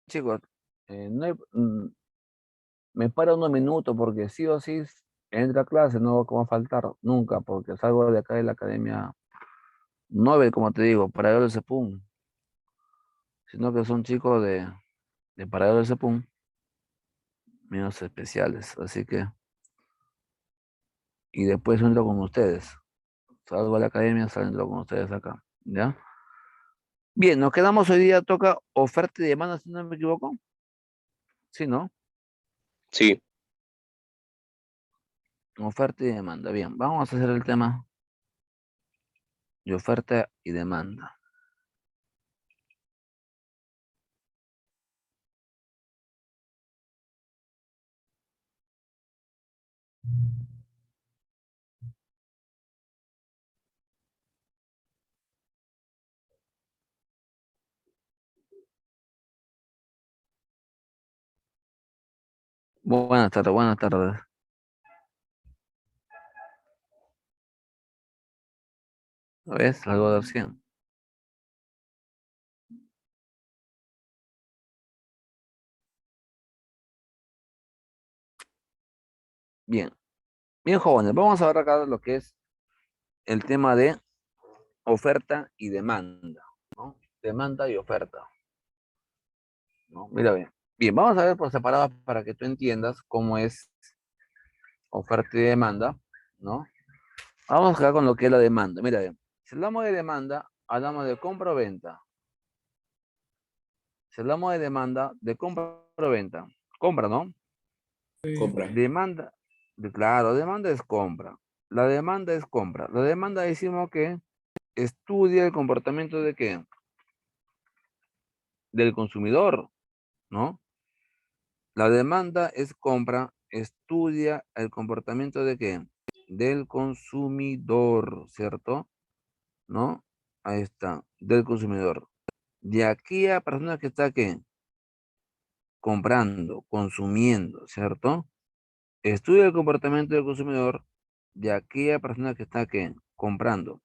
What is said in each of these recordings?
chicos, me paro unos minutos porque sí o sí entra a clase, no va a faltar nunca, porque salgo de acá de la academia 9 como te digo, para el CEPUM, sino que son chicos de Parador del CEPUM, menos especiales, así que, y después entro con ustedes, salgo de la academia, entro con ustedes acá, ¿ya? Bien, nos quedamos hoy día, toca oferta y demanda, si no me equivoco, sí, ¿no? Sí. Oferta y demanda, bien, vamos a hacer el tema de oferta y demanda. Buenas tardes, buenas tardes. ¿Ves? Algo de opción. Bien, bien jóvenes, vamos a ver acá lo que es el tema de oferta y demanda, ¿no? Demanda y oferta, ¿no? Mira bien. Bien, vamos a ver por separado para que tú entiendas cómo es oferta y demanda, ¿no? Vamos acá con lo que es la demanda. Mira bien, si hablamos de demanda, hablamos de compra o venta. Si hablamos de demanda, de compra o venta. Compra, ¿no? Compra. Demanda, claro, demanda es compra. La demanda es compra. La demanda decimos que estudia el comportamiento de qué? Del consumidor, ¿no? La demanda es compra, estudia el comportamiento de qué? Del consumidor, ¿cierto? ¿No? Ahí está, del consumidor. De aquí a persona que está qué? Comprando, consumiendo, ¿cierto? Estudia el comportamiento del consumidor de aquella persona que está qué? Comprando,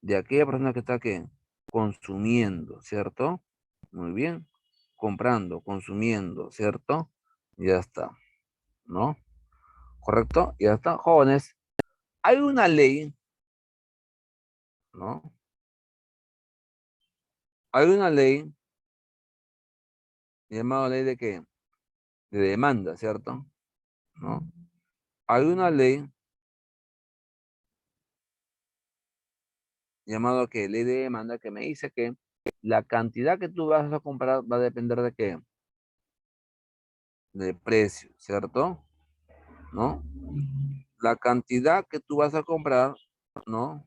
de aquella persona que está qué? Consumiendo, ¿cierto? Muy bien. Comprando, consumiendo, ¿cierto? Ya está, ¿no? ¿Correcto? Ya está, jóvenes. Hay una ley, ¿no? Hay una ley llamada ley de qué? De demanda, ¿cierto? ¿No? Hay una ley llamada que ley de demanda que me dice que la cantidad que tú vas a comprar va a depender de qué? Del precio, ¿cierto? ¿No? La cantidad que tú vas a comprar, ¿no?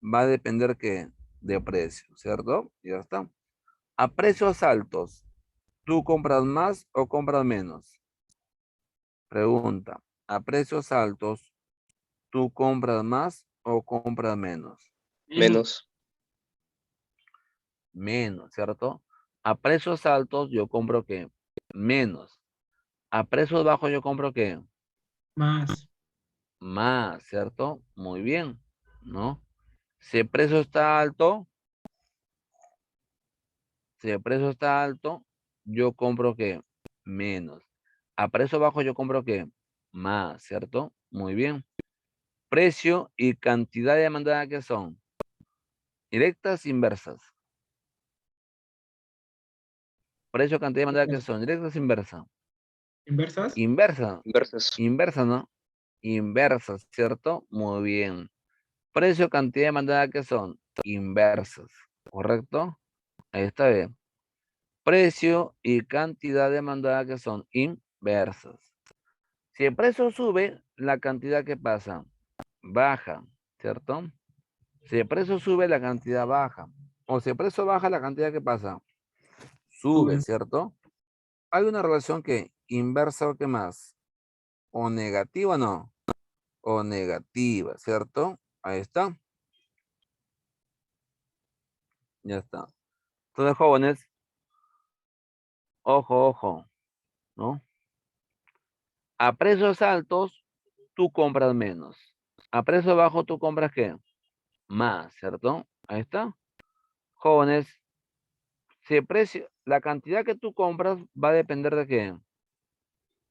Va a depender que de precio, ¿cierto? Ya está. A precios altos, ¿tú compras más o compras menos? Pregunta. A precios altos, ¿tú compras más o compras menos? Menos. Menos, ¿cierto? A precios altos yo compro que menos. A precios bajos yo compro que Más. más, ¿cierto? Muy bien, ¿no? Si el precio está alto, si el precio está alto, yo compro que menos. A precio bajo yo compro que más, ¿cierto? Muy bien. Precio y cantidad de demanda que son directas, inversas. Precio, cantidad de demanda que son directas, inversas. ¿Inversas? Inversa, Inversas. inversa, ¿no? Inversas, ¿cierto? Muy bien. Precio, cantidad de demanda que son inversas, ¿correcto? Ahí está bien. Precio y cantidad demandada que son inversas. Si el precio sube, la cantidad que pasa baja, ¿cierto? Si el precio sube, la cantidad baja. O si el precio baja, la cantidad que pasa sube, Sube. ¿cierto? Hay una relación que inversa o qué más, o negativa no, o negativa, ¿cierto? Ahí está, ya está. Entonces, jóvenes, ojo, ojo, ¿no? A precios altos, tú compras menos. A precio bajo, tú compras ¿qué? Más, ¿cierto? Ahí está. Jóvenes, Si el precio, la cantidad que tú compras va a depender de qué?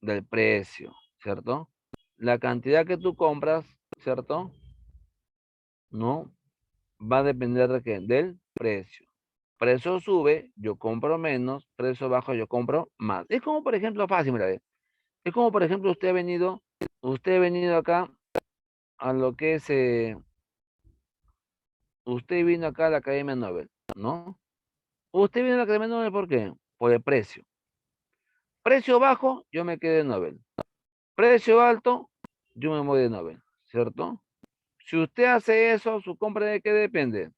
Del precio, ¿cierto? La cantidad que tú compras, ¿cierto? No, va a depender de qué? Del precio. Precio sube, yo compro menos, precio bajo, yo compro más. Es como, por ejemplo, fácil, mira, ve. Es como, por ejemplo, usted ha venido acá a lo que es, usted vino acá a la Academia Nobel, ¿no? Usted vino a la Academia Nobel, ¿por qué? Por el precio. Precio bajo, yo me quedé en Nobel. Precio alto, yo me voy de Nobel, ¿cierto? Si usted hace eso, ¿su compra de qué depende?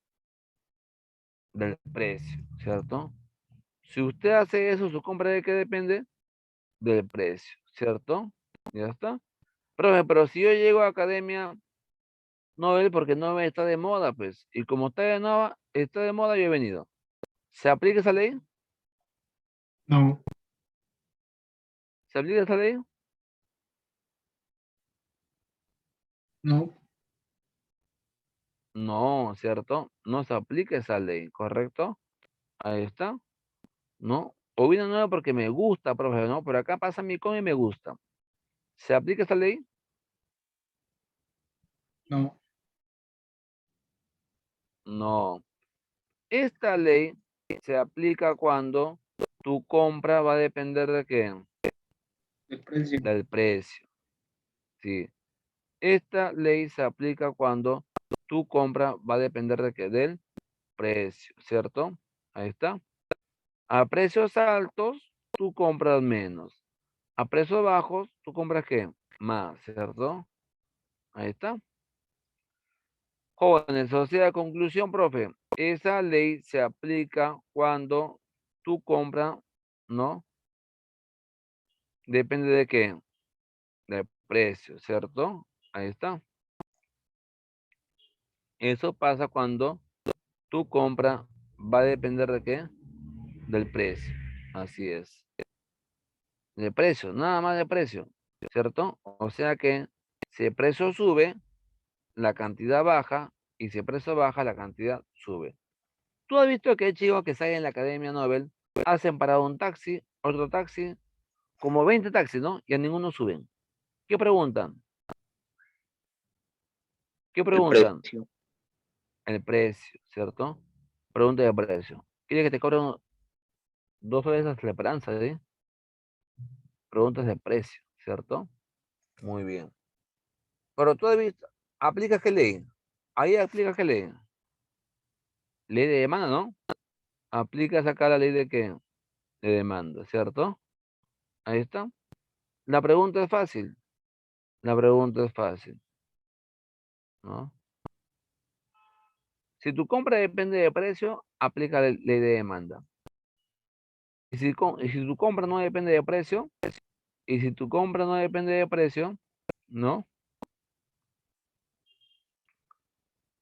Del precio, ¿cierto? Si usted hace eso, ¿su compra de qué depende? Del precio, ¿cierto? Ya está. Profe, pero si yo llego a Academia Nobel, porque Nobel está de moda, pues, y como está de moda, yo he venido. ¿Se aplica esa ley? No, ¿Se aplica esa ley? no, No, ¿cierto? No se aplica esa ley, ¿correcto? Ahí está, ¿no? O vino nueva porque me gusta, profe, ¿no? Pero acá pasa mi com y me gusta. ¿Se aplica esa ley? no. No. Esta ley se aplica cuando tu compra va a depender de qué? El precio. Del precio. Sí. Esta ley se aplica cuando tu compra va a depender de qué? Del precio, ¿cierto? Ahí está. A precios altos, tú compras menos. A precios bajos, tú compras qué? Más, ¿cierto? Ahí está. Jóvenes, o sea, conclusión, profe. Esa ley se aplica cuando tu compra, ¿no? Depende de qué? Del precio, ¿cierto? Ahí está. Eso pasa cuando tu compra va a depender de qué? Del precio. Así es. De precio, nada más de precio, ¿cierto? O sea que si el precio sube, la cantidad baja, y si el precio baja, la cantidad sube. Tú has visto que hay chicos que salen en la Academia Nobel, hacen parado un taxi, otro taxi, como 20 taxis, ¿no? Y a ninguno suben. ¿Qué preguntan? ¿Qué El preguntan? precio. El precio, ¿cierto? Pregunta de precio. ¿Quieres que te cobren 2 veces la esperanza, ¿sí? Preguntas de precio, ¿cierto? Muy bien. Pero tú has visto, ¿aplica qué ley? Ahí aplica qué ley. Ley de demanda, ¿no? Aplicas acá la ley de qué? De demanda, ¿cierto? Ahí está. La pregunta es fácil. La pregunta es fácil, ¿no? Si tu compra depende de precio, aplica la ley de demanda. Y si tu compra no depende de precio, y si tu compra no depende de precio, ¿no?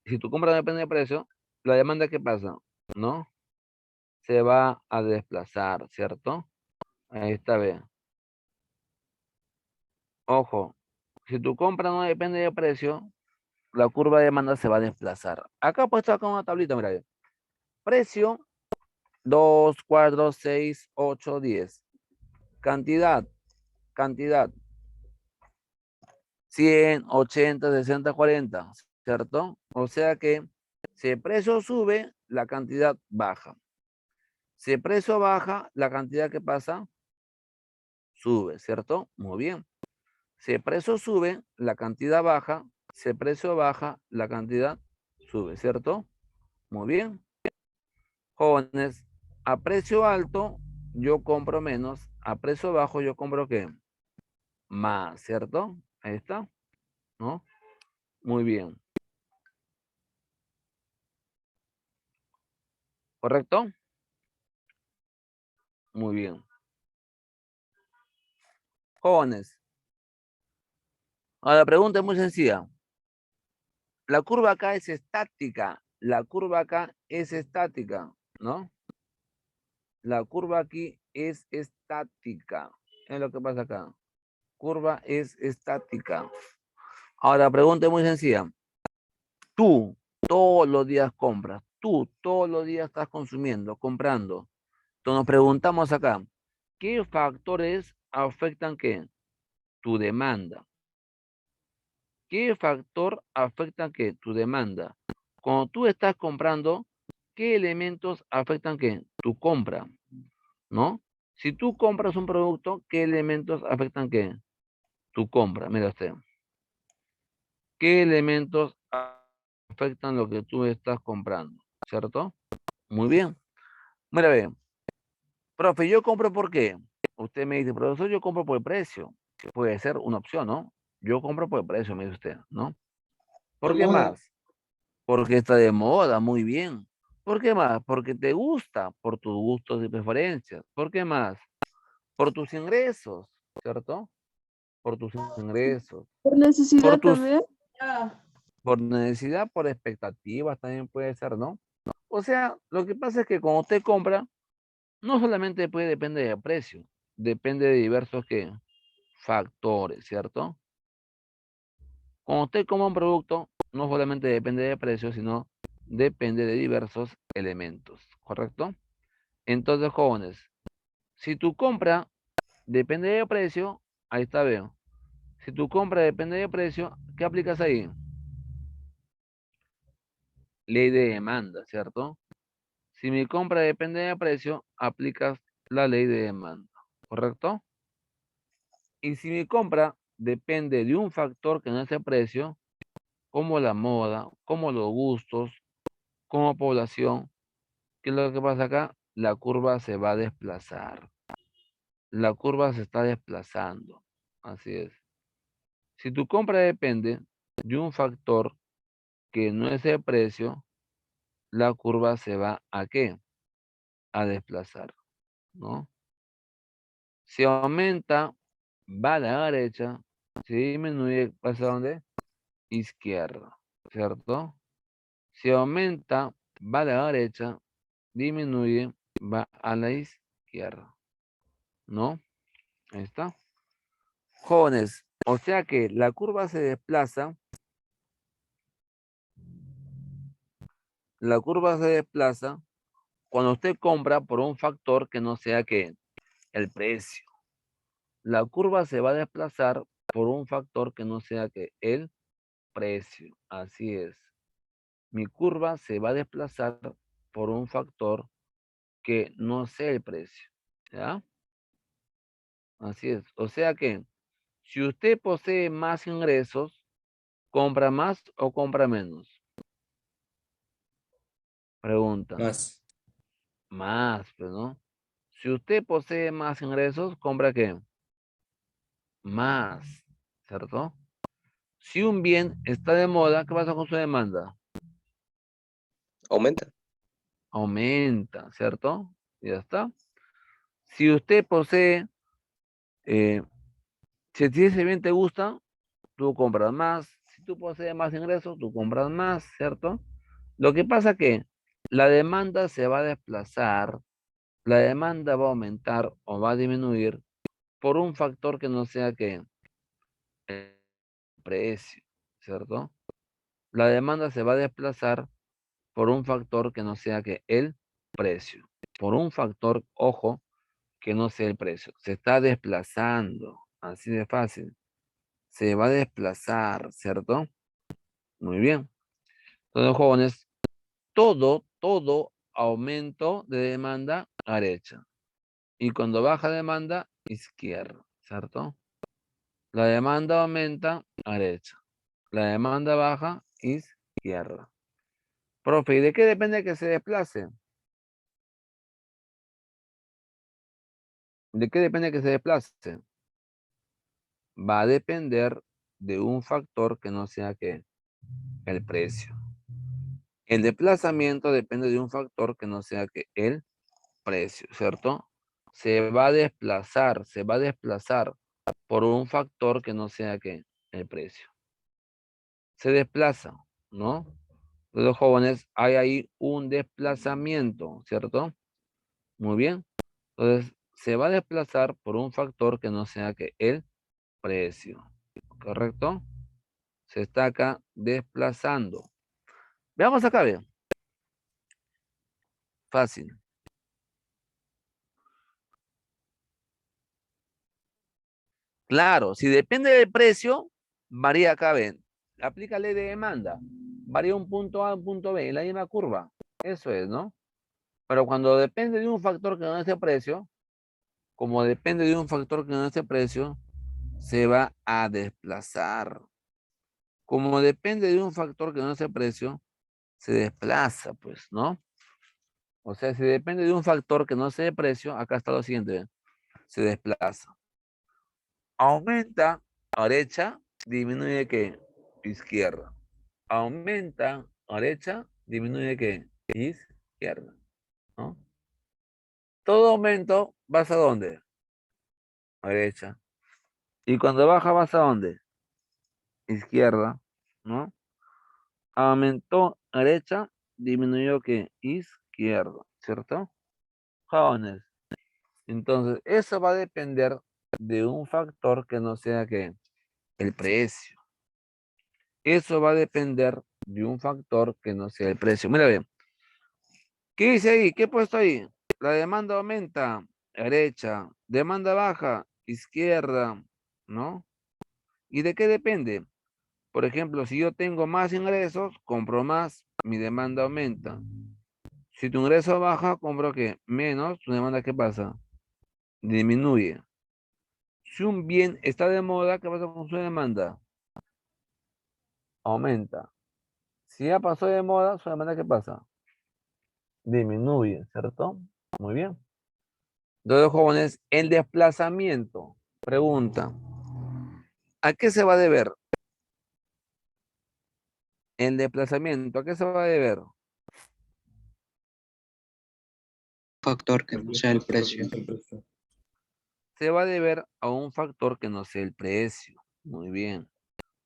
Si tu compra no depende de precio, la demanda, ¿qué pasa? ¿No? Se va a desplazar, ¿cierto? Ahí está, ve. Ojo, si tu compra no depende de precio, la curva de demanda se va a desplazar. Acá he puesto acá una tablita, mira, ve. Precio 2, 4, 6, 8, 10. Cantidad, cantidad 100, 80, 60, 40, ¿cierto? O sea que si el precio sube, la cantidad baja. Si el precio baja, la cantidad que pasa sube, ¿cierto? Muy bien. Si el precio sube, la cantidad baja. Si el precio baja, la cantidad sube, ¿cierto? Muy bien. Jóvenes, a precio alto yo compro menos, a precio bajo yo compro ¿qué? Más, ¿cierto? Ahí está, ¿no? Muy bien. ¿Correcto? Muy bien. Jóvenes, ahora la pregunta es muy sencilla. La curva acá es estática. La curva acá es estática, ¿no? La curva aquí es estática. Es lo que pasa acá. Curva es estática. Ahora, la pregunta es muy sencilla. Tú todos los días compras. Tú todos los días estás consumiendo, comprando. Entonces nos preguntamos acá, ¿qué factores afectan qué? Tu demanda. ¿Qué factor afecta qué? Tu demanda. Cuando tú estás comprando, ¿qué elementos afectan qué? Tu compra, ¿no? Si tú compras un producto, ¿qué elementos afectan qué? Tu compra. Mira usted. ¿Qué elementos afectan lo que tú estás comprando? ¿Cierto? Muy bien. Mira, ve. Profe, ¿yo compro por qué? Usted me dice, profesor, yo compro por el precio. Puede ser una opción, ¿no? Yo compro por el precio, me dice usted, ¿no? De ¿Por qué moda. más? Porque está de moda, muy bien. ¿Por qué más? Porque te gusta, por tus gustos y preferencias. ¿Por qué más? Por tus ingresos, ¿cierto? Por tus ingresos. Por Por necesidad tus, también. por necesidad, por expectativas también puede ser, ¿no? O sea, lo que pasa es que cuando usted compra, no solamente puede depender del precio, depende de diversos ¿qué? Factores, ¿cierto? Cuando usted compra un producto, no solamente depende del precio, sino depende de diversos elementos, ¿correcto? Entonces, jóvenes, si tu compra depende del precio, ahí está, veo. Si tu compra depende del precio, ¿qué aplicas ahí? Ley de demanda, ¿cierto? Si mi compra depende del precio, aplicas la ley de demanda, ¿correcto? Y si mi compra depende de un factor que no es el precio, como la moda, como los gustos, como población, ¿qué es lo que pasa acá? La curva se va a desplazar. La curva se está desplazando. Así es. Si tu compra depende de un factor que no es el precio, la curva se va a ¿qué? A desplazar, ¿no? Si aumenta, va a la derecha. Si disminuye, ¿pasa a dónde? Izquierda, ¿cierto? Si aumenta, va a la derecha. Disminuye, va a la izquierda, ¿no? Ahí está. Jóvenes, o sea que la curva se desplaza. La curva se desplaza cuando usted compra por un factor que no sea que el precio. La curva se va a desplazar por un factor que no sea que el precio. Así es. Mi curva se va a desplazar por un factor que no sea el precio. ¿Ya? Así es. O sea que si usted posee más ingresos, ¿compra más o compra menos? Pregunta. Más. Más, pues, ¿no? Si usted posee más ingresos, ¿compra qué? Más, ¿cierto? Si un bien está de moda, ¿qué pasa con su demanda? Aumenta. Aumenta, ¿cierto? Ya está. Si usted posee, eh, si ese bien te gusta, tú compras más. Si tú posees más ingresos, tú compras más, ¿cierto? Lo que pasa que la demanda se va a desplazar, la demanda va a aumentar o va a disminuir por un factor que no sea que el precio, ¿cierto? La demanda se va a desplazar por un factor que no sea que el precio. Por un factor, ojo, que no sea el precio. Se está desplazando, así de fácil. Se va a desplazar, ¿cierto? Muy bien. Entonces, jóvenes, todo aumento de demanda a derecha. Y cuando baja demanda, izquierda, ¿cierto? La demanda aumenta a derecha. La demanda baja, izquierda. Profe, ¿y de qué depende que se desplace? ¿De qué depende que se desplace? Va a depender de un factor que no sea que el precio. El desplazamiento depende de un factor que no sea que el precio, ¿cierto? Se va a desplazar por un factor que no sea que el precio. Se desplaza, ¿no? Los jóvenes, hay ahí un desplazamiento, ¿cierto? Muy bien. Entonces, se va a desplazar por un factor que no sea que el precio, ¿correcto? Se está acá desplazando. Veamos acá, bien. Fácil. Claro, si depende del precio, varía acá, ven. Aplica ley de demanda. Varía un punto A a un punto B en la misma curva. Eso es, ¿no? Pero cuando depende de un factor que no es el precio, como depende de un factor que no es el precio, se va a desplazar. Como depende de un factor que no es el precio, se desplaza, pues, ¿no? O sea, si depende de un factor que no sea el precio, acá está lo siguiente, ¿ven? Se desplaza. Aumenta a derecha, disminuye ¿qué? Izquierda. Aumenta a derecha, disminuye ¿qué? Izquierda, ¿no? Todo aumento, ¿vas a dónde? A derecha. Y cuando baja, ¿vas a dónde? Izquierda, ¿no? Aumentó a derecha, disminuyó ¿qué? Izquierda, ¿cierto? Jóvenes. Entonces, eso va a depender de un factor que no sea ¿qué? El precio. Eso va a depender de un factor que no sea el precio. Mira bien, ¿qué dice ahí? ¿Qué he puesto ahí? La demanda aumenta, derecha. Demanda baja, izquierda, ¿no? ¿Y de qué depende? Por ejemplo, si yo tengo más ingresos, compro más, mi demanda aumenta. Si tu ingreso baja, compro que menos, tu demanda ¿qué pasa? Disminuye. Si un bien está de moda, ¿qué pasa con su demanda? Aumenta. Si ya pasó de moda, su demanda ¿qué pasa? Disminuye, ¿cierto? Muy bien. Entonces, jóvenes, el desplazamiento. Pregunta, ¿a qué se va a deber? El desplazamiento, ¿a qué se va a deber? Factor que no sea el precio. Se va a deber a un factor que no sea el precio. Muy bien.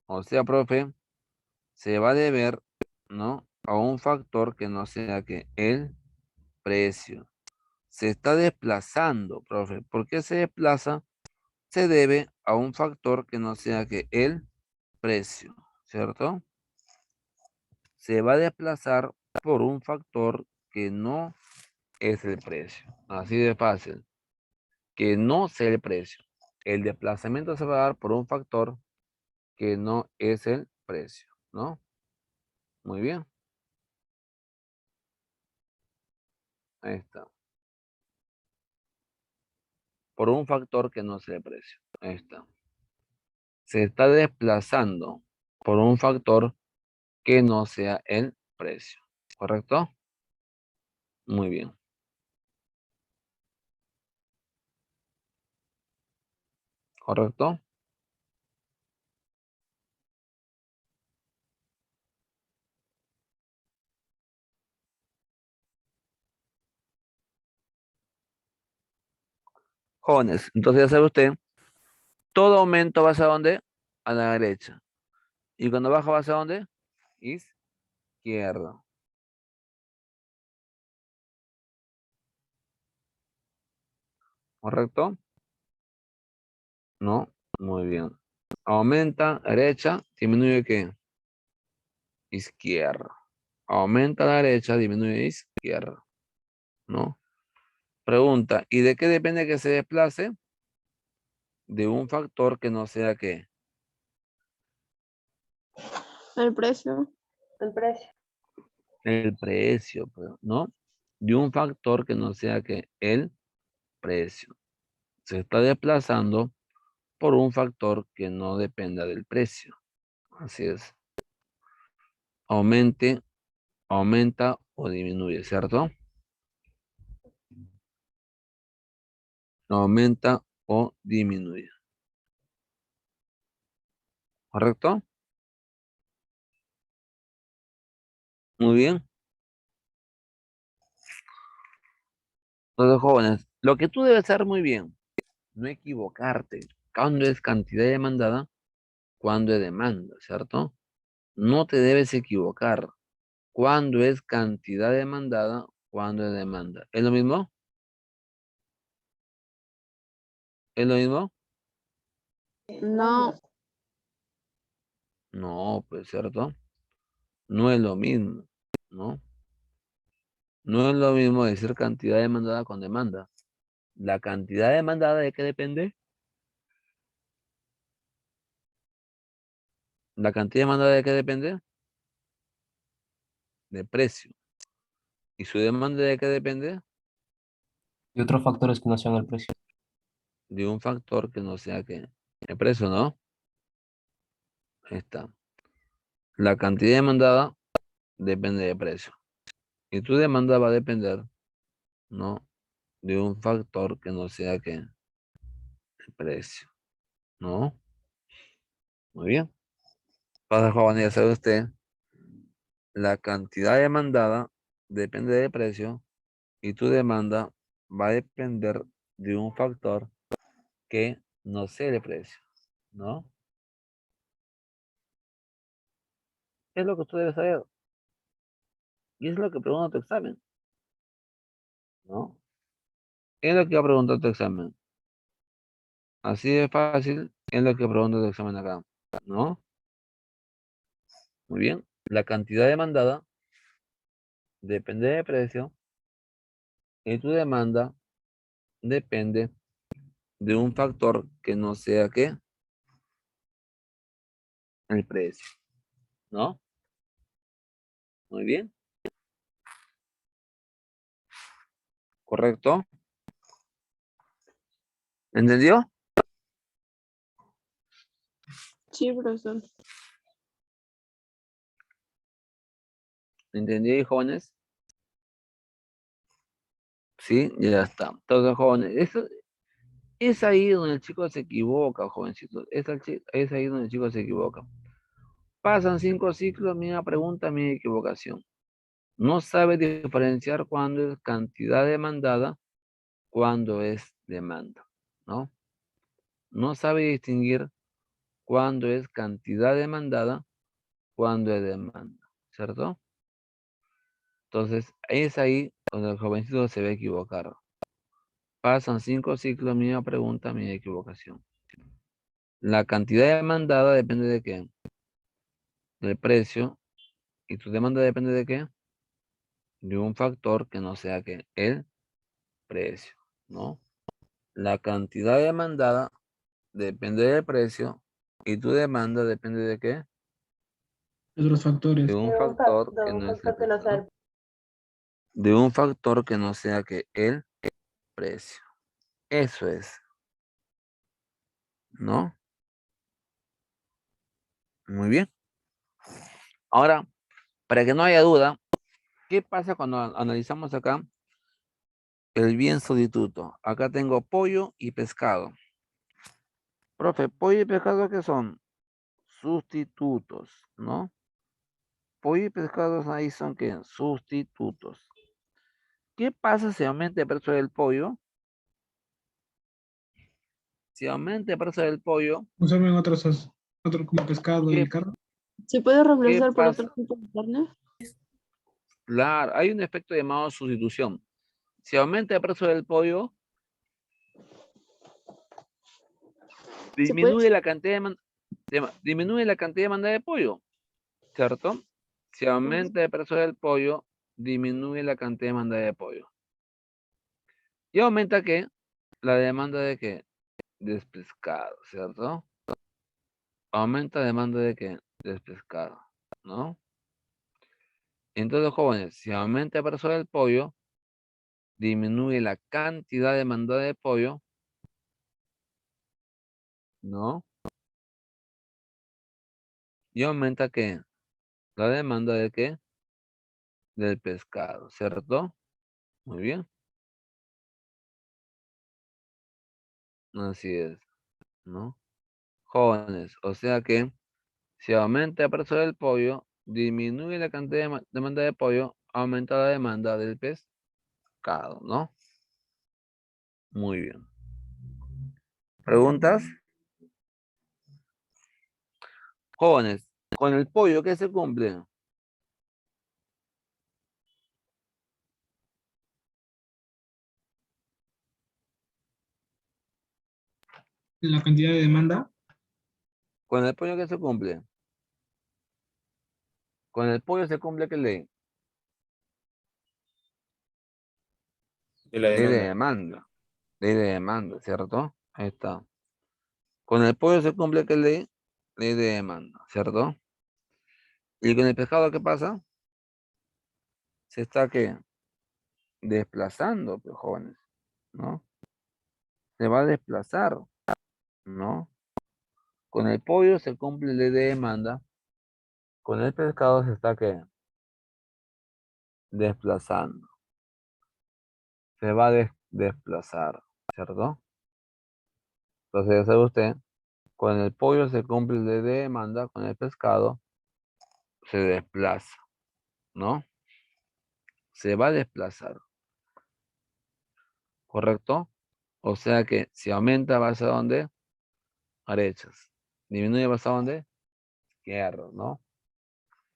O sea, profe, se va a deber, ¿no? A un factor que no sea que el precio. Se está desplazando, profe. ¿Por qué se desplaza? Se debe a un factor que no sea que el precio, ¿cierto? Se va a desplazar por un factor que no es el precio. Así de fácil. Que no sea el precio. El desplazamiento se va a dar por un factor que no es el precio, ¿no? Muy bien. Ahí está. Por un factor que no es el precio. Ahí está. Se está desplazando por un factor que no sea el precio. ¿Correcto? Muy bien. ¿Correcto? Jóvenes, entonces ya sabe usted, todo aumento va hacia dónde? A la derecha. Y cuando baja va hacia dónde? Izquierda. ¿Correcto? No. Muy bien. Aumenta derecha, disminuye ¿qué? Izquierda. Aumenta la derecha, disminuye izquierda. ¿No? Pregunta, ¿y de qué depende que se desplace? De un factor que no sea ¿qué? El precio. El precio, pues, ¿no? De un factor que no sea ¿qué? El precio. Se está desplazando por un factor que no dependa del precio. Así es. Aumente, aumenta o disminuye, ¿cierto? Aumenta o disminuye. ¿Correcto? Muy bien. Entonces, jóvenes, lo que tú debes hacer muy bien, no equivocarte. Cuando es cantidad demandada, cuando es demanda, ¿cierto? No te debes equivocar. Cuando es cantidad demandada, cuando es demanda. ¿Es lo mismo? ¿Es lo mismo? No, No, pues, ¿cierto? No es lo mismo, ¿no? No es lo mismo decir cantidad demandada con demanda. La cantidad demandada, ¿de qué depende? ¿La cantidad demandada de qué depende? De precio. ¿Y su demanda de qué depende? Y otros factores que no sean el precio. De un factor que no sea que el precio, ¿no? Ahí está. La cantidad demandada depende de precio. Y tu demanda va a depender, ¿no? De un factor que no sea que el precio, ¿no? Muy bien. Pasa, joven, ya sabe usted, la cantidad demandada depende del precio y tu demanda va a depender de un factor que no sea el precio, ¿no? Es lo que usted debe saber. Y es lo que pregunta tu examen, ¿no? Es lo que va a preguntar tu examen. Así de fácil es lo que pregunta tu examen acá, ¿no? Muy bien. La cantidad demandada depende del precio y tu demanda depende de un factor que no sea ¿qué? El precio, ¿no? Muy bien. ¿Correcto? ¿Entendió? Sí, profesor. ¿Entendí, jóvenes? Sí, ya está. Entonces, jóvenes, eso es ahí donde el chico se equivoca, jovencitos. Es ahí donde el chico se equivoca. Pasan 5 ciclos, misma pregunta, misma equivocación. No sabe diferenciar cuándo es cantidad demandada, cuándo es demanda, ¿no? No sabe distinguir cuándo es cantidad demandada, cuándo es demanda, ¿cierto? Entonces, es ahí donde el jovencito se ve a equivocar. Pasan 5 ciclos, misma pregunta, misma equivocación. La cantidad demandada depende de qué? Del precio. ¿Y tu demanda depende de qué? De un factor que no sea que el precio, ¿no? La cantidad demandada depende del precio. ¿Y tu demanda depende de qué? Otros De factores. un factor que no es el precio, ¿no? De un factor que no sea que el precio. Eso es, ¿no? Muy bien. Ahora, para que no haya duda, ¿qué pasa cuando analizamos acá el bien sustituto? Acá tengo pollo y pescado. Profe, pollo y pescado, ¿qué son? Sustitutos, ¿no? Pollo y pescado ahí son, ¿qué? Sustitutos. ¿Qué pasa si aumenta el precio del pollo? Si aumenta el precio del pollo, Usaban otro como pescado y ¿qué, carne. ¿Se puede qué reemplazar por otro pasa? tipo de carne? Claro, hay un efecto llamado sustitución. Si aumenta el precio del pollo, ¿Se puede? disminuye la cantidad disminuye la cantidad de demanda de pollo, ¿cierto? Si aumenta el precio del pollo, disminuye la cantidad de demanda de pollo. ¿Y aumenta qué? La demanda de qué? De pescado, ¿cierto? Aumenta la demanda de qué? De pescado, ¿no? Entonces, jóvenes, si aumenta el precio del pollo, disminuye la cantidad demandada de pollo, ¿no? Y aumenta qué? La demanda de qué? Del pescado, ¿cierto? Muy bien. Así es, ¿no? Jóvenes, o sea que si aumenta el precio del pollo, disminuye la cantidad de demanda de pollo, aumenta la demanda del pescado, ¿no? Muy bien. ¿Preguntas? Jóvenes, con el pollo, ¿qué se cumple? La cantidad de demanda. Con el pollo, ¿qué se cumple? Con el pollo se cumple ¿qué ley? De la Ley de demanda. demanda. Ley de demanda, ¿cierto? Ahí está. Con el pollo se cumple ¿qué ley? Ley de demanda, ¿cierto? ¿Y con el pescado qué pasa? Se está, ¿qué? Desplazando, pues, jóvenes, ¿no? Se va a desplazar, ¿no? Con el pollo se cumple ley de demanda, con el pescado se está, ¿qué? Desplazando. Se va a desplazar, ¿cierto? Entonces, ya sabe usted, con el pollo se cumple ley de demanda, con el pescado se desplaza, ¿no? Se va a desplazar, ¿correcto? O sea que si aumenta, ¿va hacia dónde? Derechas. Disminuye, ¿va hacia dónde? Izquierda, ¿no?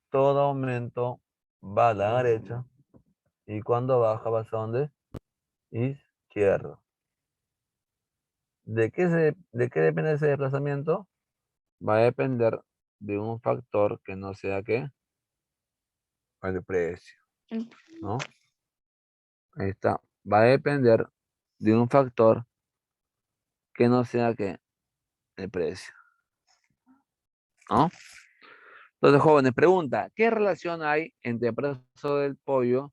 Todo aumento va a la derecha y cuando baja, ¿va hacia dónde? Izquierda. ¿De qué depende ese desplazamiento? Va a depender de un factor que no sea ¿qué? El precio, ¿no? Ahí está. Va a depender de un factor que no sea ¿qué? El precio, ¿no? Entonces, jóvenes, pregunta, ¿qué relación hay entre el precio del pollo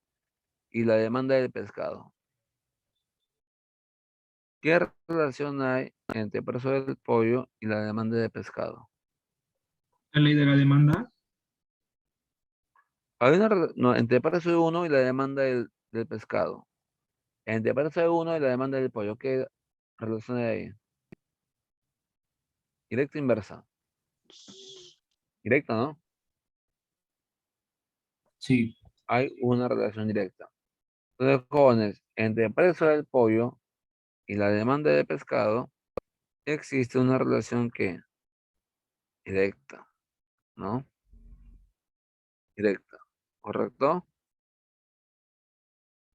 y la demanda del pescado? ¿Qué relación hay entre el precio del pollo y la demanda del pescado? La ley de la demanda. Hay una no, entre el precio de uno y la demanda del pescado. Entre el precio de uno y la demanda del pollo, ¿qué relación hay ahí? Directa o inversa. Directa, ¿no? Sí. Hay una relación directa. Entonces, jóvenes, entre el precio del pollo y la demanda de pescado, existe una relación que directa, ¿no? Directa, ¿correcto?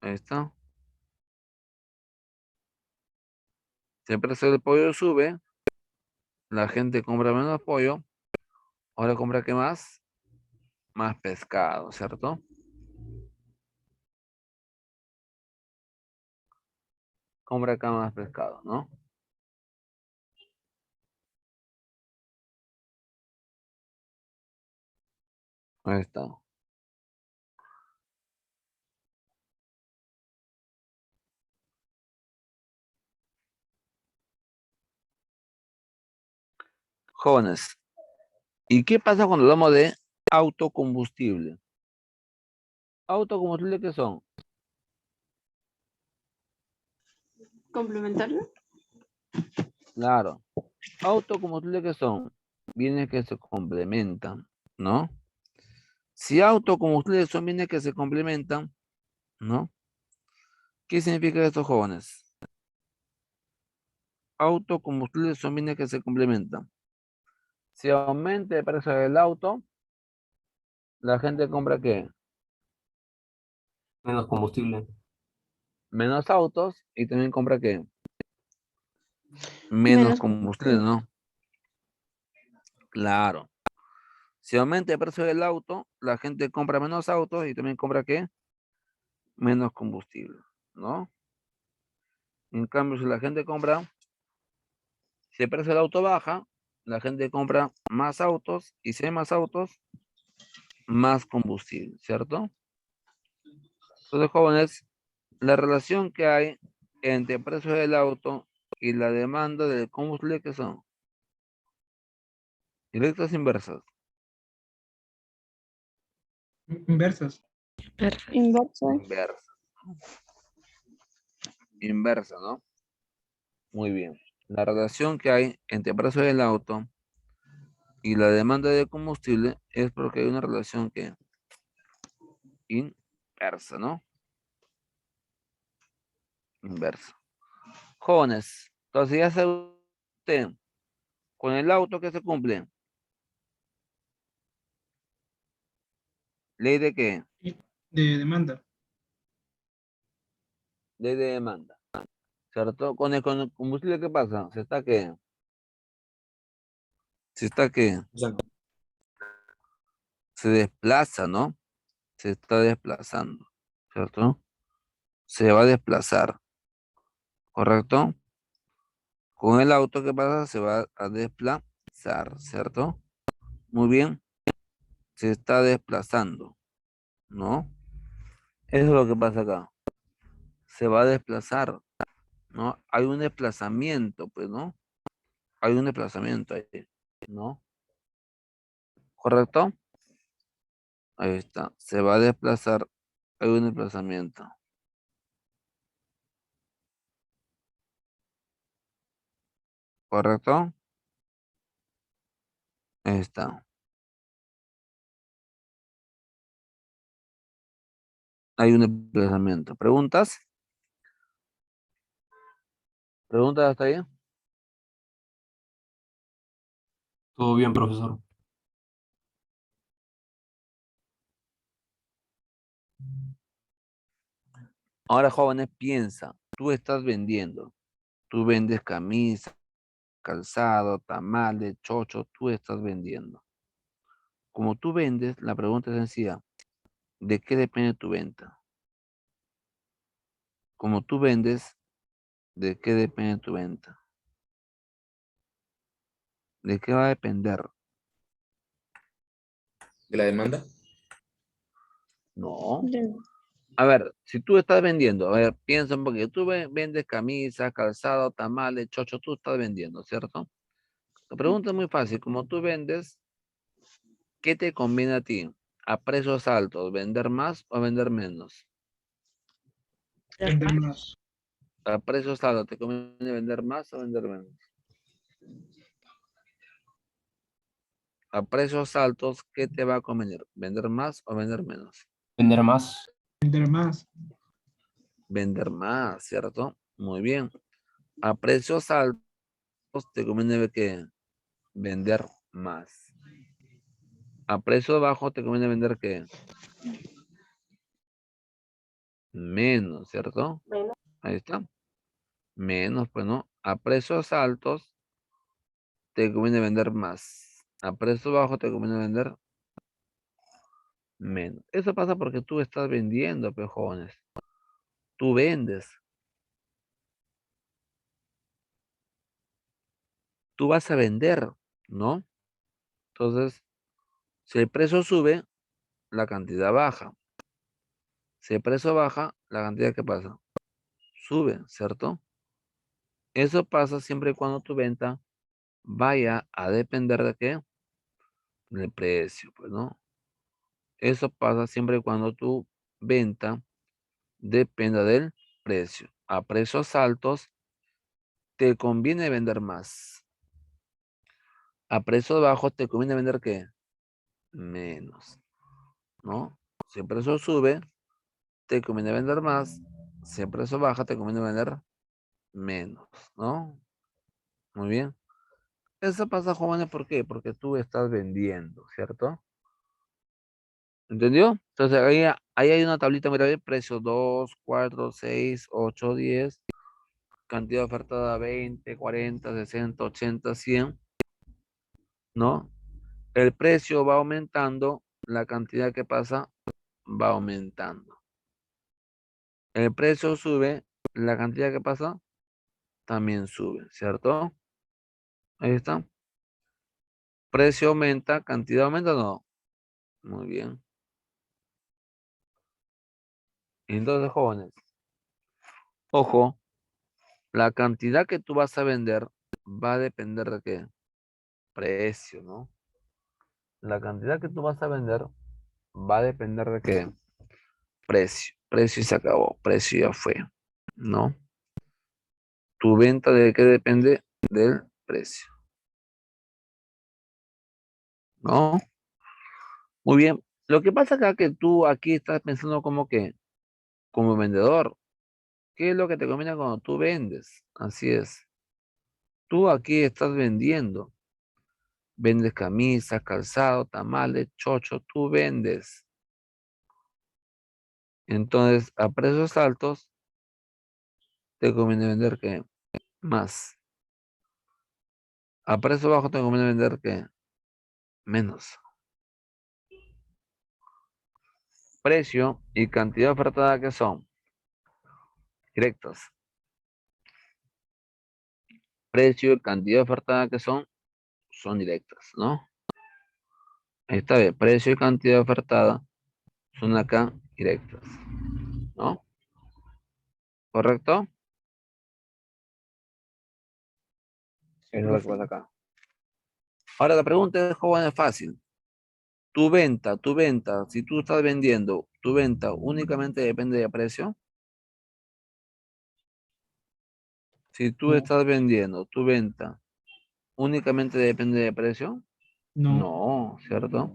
Ahí está. Si el precio del pollo sube, la gente compra menos pollo, ahora compra ¿qué más? Más pescado, ¿cierto? Compra acá más pescado, ¿no? Ahí está. Jóvenes, ¿y qué pasa cuando hablamos de autocombustible? ¿Autocombustible qué son? ¿Complementario? Claro. ¿Autocombustible qué son? Bienes que se complementan, ¿no? Si autocombustibles son bienes que se complementan, ¿no? ¿Qué significa esto, jóvenes? Autocombustibles son bienes que se complementan. Si aumenta el precio del auto, la gente compra ¿qué? Menos combustible. Menos autos y también compra ¿qué? Menos Menos combustible, ¿no? Claro. Si aumenta el precio del auto, la gente compra menos autos y también compra ¿qué? Menos combustible, ¿no? En cambio, si la gente compra, si el precio del auto baja, la gente compra más autos y si hay más autos, más combustible, ¿cierto? Entonces, jóvenes, la relación que hay entre el precio del auto y la demanda del combustible, ¿qué son? Directas o inversas. Inversas. inverso. Inversa. Inversa, ¿no? Muy bien. La relación que hay entre el precio del auto y la demanda de combustible es porque hay una relación que inversa, ¿no? Inversa. Jóvenes, entonces ya sabe usted, con el auto que se cumple, ley de qué, De demanda. ley de demanda, ¿cierto? Con el combustible, ¿qué pasa? Se está que, Exacto. se desplaza, ¿no? Se está desplazando, ¿cierto? Se va a desplazar, ¿correcto? Con el auto, ¿qué pasa? Se va a desplazar. desplazar, ¿cierto? Muy bien, se está desplazando, ¿no? Eso es lo que pasa acá. Se va a desplazar, ¿no? Hay un desplazamiento, pues, ¿no? Hay un desplazamiento ahí, ¿no? ¿Correcto? Ahí está. Se va a desplazar. Hay un desplazamiento. ¿Correcto? Ahí está. Hay un desplazamiento. ¿Preguntas? ¿Preguntas hasta ahí? Todo bien, profesor. Ahora, jóvenes, piensa. Tú estás vendiendo. Tú vendes camisa, calzado, tamales, chocho. Tú estás vendiendo. Como tú vendes, la pregunta es sencilla. ¿De qué depende tu venta? Como tú vendes, ¿de qué depende tu venta? ¿De qué va a depender? ¿De la demanda? No. De- A ver, si tú estás vendiendo, a ver, piensa un poquito, tú vendes camisas, calzado, tamales, chocho, tú estás vendiendo, ¿cierto? La pregunta es muy fácil, como tú vendes, ¿qué te conviene a ti? A precios altos, ¿vender más o vender menos? Vender más. A precios altos, ¿te conviene vender más o vender menos? A precios altos, ¿qué te va a convenir? ¿Vender más o vender menos? Vender más. Vender más. Vender más, ¿cierto? Muy bien. A precios altos, te conviene que vender más. A precio bajo te conviene vender que menos, ¿cierto? Ahí está. Menos, pues no. A precios altos te conviene vender más. A precio bajo te conviene vender menos. Eso pasa porque tú estás vendiendo, pues, jóvenes. Tú vendes. Tú vas a vender, ¿no? Entonces, si el precio sube, la cantidad baja. Si el precio baja, la cantidad que pasa, sube, ¿cierto? Eso pasa siempre y cuando tu venta vaya a depender de qué, del precio, pues, ¿no? Eso pasa siempre y cuando tu venta dependa del precio. A precios altos te conviene vender más. A precios bajos te conviene vender qué, menos, ¿no? Si el precio sube, te conviene vender más. Si el precio baja, te conviene vender menos, ¿no? Muy bien. Eso pasa, jóvenes, ¿por qué? Porque tú estás vendiendo, ¿cierto? ¿Entendió? Entonces ahí hay una tablita, mira, el precio 2, 4, 6, 8, 10, cantidad ofertada 20, 40, 60, 80, 100, ¿no? El precio va aumentando, la cantidad que pasa va aumentando. El precio sube, la cantidad que pasa también sube, ¿cierto? Ahí está. Precio aumenta, cantidad aumenta, no. Muy bien. Entonces, jóvenes, ojo, la cantidad que tú vas a vender va a depender de qué precio, ¿no? La cantidad que tú vas a vender va a depender de qué precio. Precio y se acabó, precio ya fue, ¿no? Tu venta de qué depende del precio, ¿no? Muy bien. Lo que pasa acá que tú aquí estás pensando como que, como vendedor, ¿qué es lo que te conviene cuando tú vendes? Así es. Tú aquí estás vendiendo. Vendes camisas, calzado, tamales, chocho, tú vendes. Entonces, a precios altos, te conviene vender que más. A precio bajo, te conviene vender que menos. Precio y cantidad ofertada que son directos. Precio y cantidad ofertada que son son directas, ¿no? Ahí está bien, precio y cantidad ofertada son acá directas, ¿no? ¿Correcto? Eso es lo que pasa acá. Ahora la pregunta es, joven, es fácil. Tu venta, si tú estás vendiendo, tu venta únicamente depende de precio. Si tú estás vendiendo, tu venta únicamente depende de precio. No. No, ¿cierto?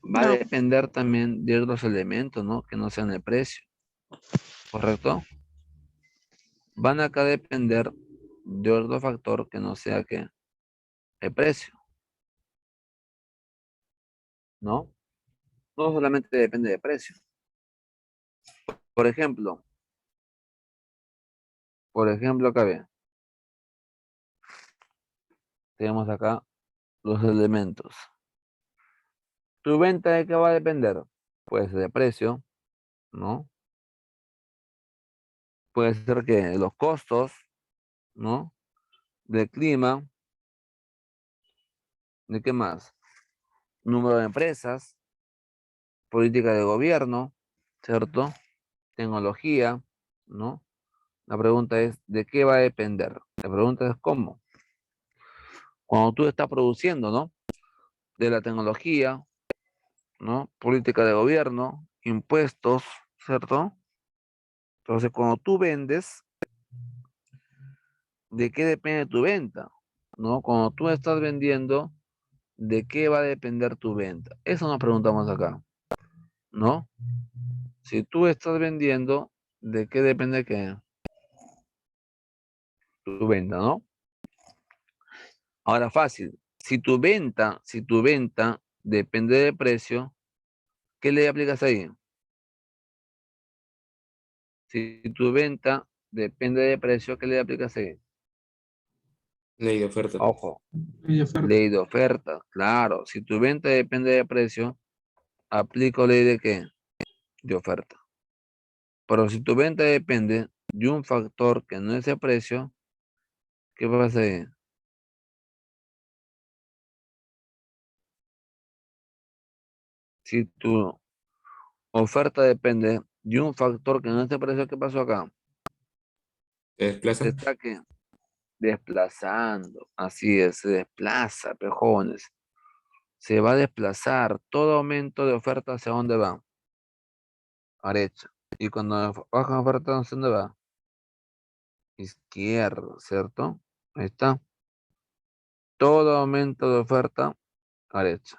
Va a No. depender también de otros elementos, ¿no? Que no sean el precio, ¿correcto? Van acá a depender de otro factor que no sea que el precio, ¿no? No solamente depende de precio. Por ejemplo, acá ve, tenemos acá los elementos. ¿Tu venta de qué va a depender? Pues de precio, ¿no? Puede ser que de los costos, ¿no? Del clima, ¿de qué más? Número de empresas, política de gobierno, ¿cierto? Tecnología, ¿no? La pregunta es, ¿de qué va a depender? La pregunta es cómo. Cuando tú estás produciendo, ¿no? De la tecnología, ¿no? Política de gobierno, impuestos, ¿cierto? Entonces, cuando tú vendes, ¿de qué depende tu venta? ¿No? Cuando tú estás vendiendo, ¿de qué va a depender tu venta? Eso nos preguntamos acá, ¿no? Si tú estás vendiendo, ¿de qué depende que tu venta, ¿no? Ahora fácil, si tu venta depende del precio, ¿qué le aplicas ahí? Si tu venta depende del precio, ¿qué le aplicas ahí? Ley de oferta. Ojo, Y oferta. ley de oferta, claro. Si tu venta depende del precio, aplico ley de qué? De oferta. Pero si tu venta depende de un factor que no es el precio, ¿qué pasa ahí? Si tu oferta depende de un factor que no es el precio, ¿qué pasó acá? ¿Se desplaza? Se está ¿qué? Desplazando. Así es, se desplaza, pejones. Se va a desplazar. Todo aumento de oferta, ¿hacia dónde va? A derecha. Y cuando baja oferta, ¿hacia dónde va? Izquierda, ¿cierto? Ahí está. Todo aumento de oferta, a derecha.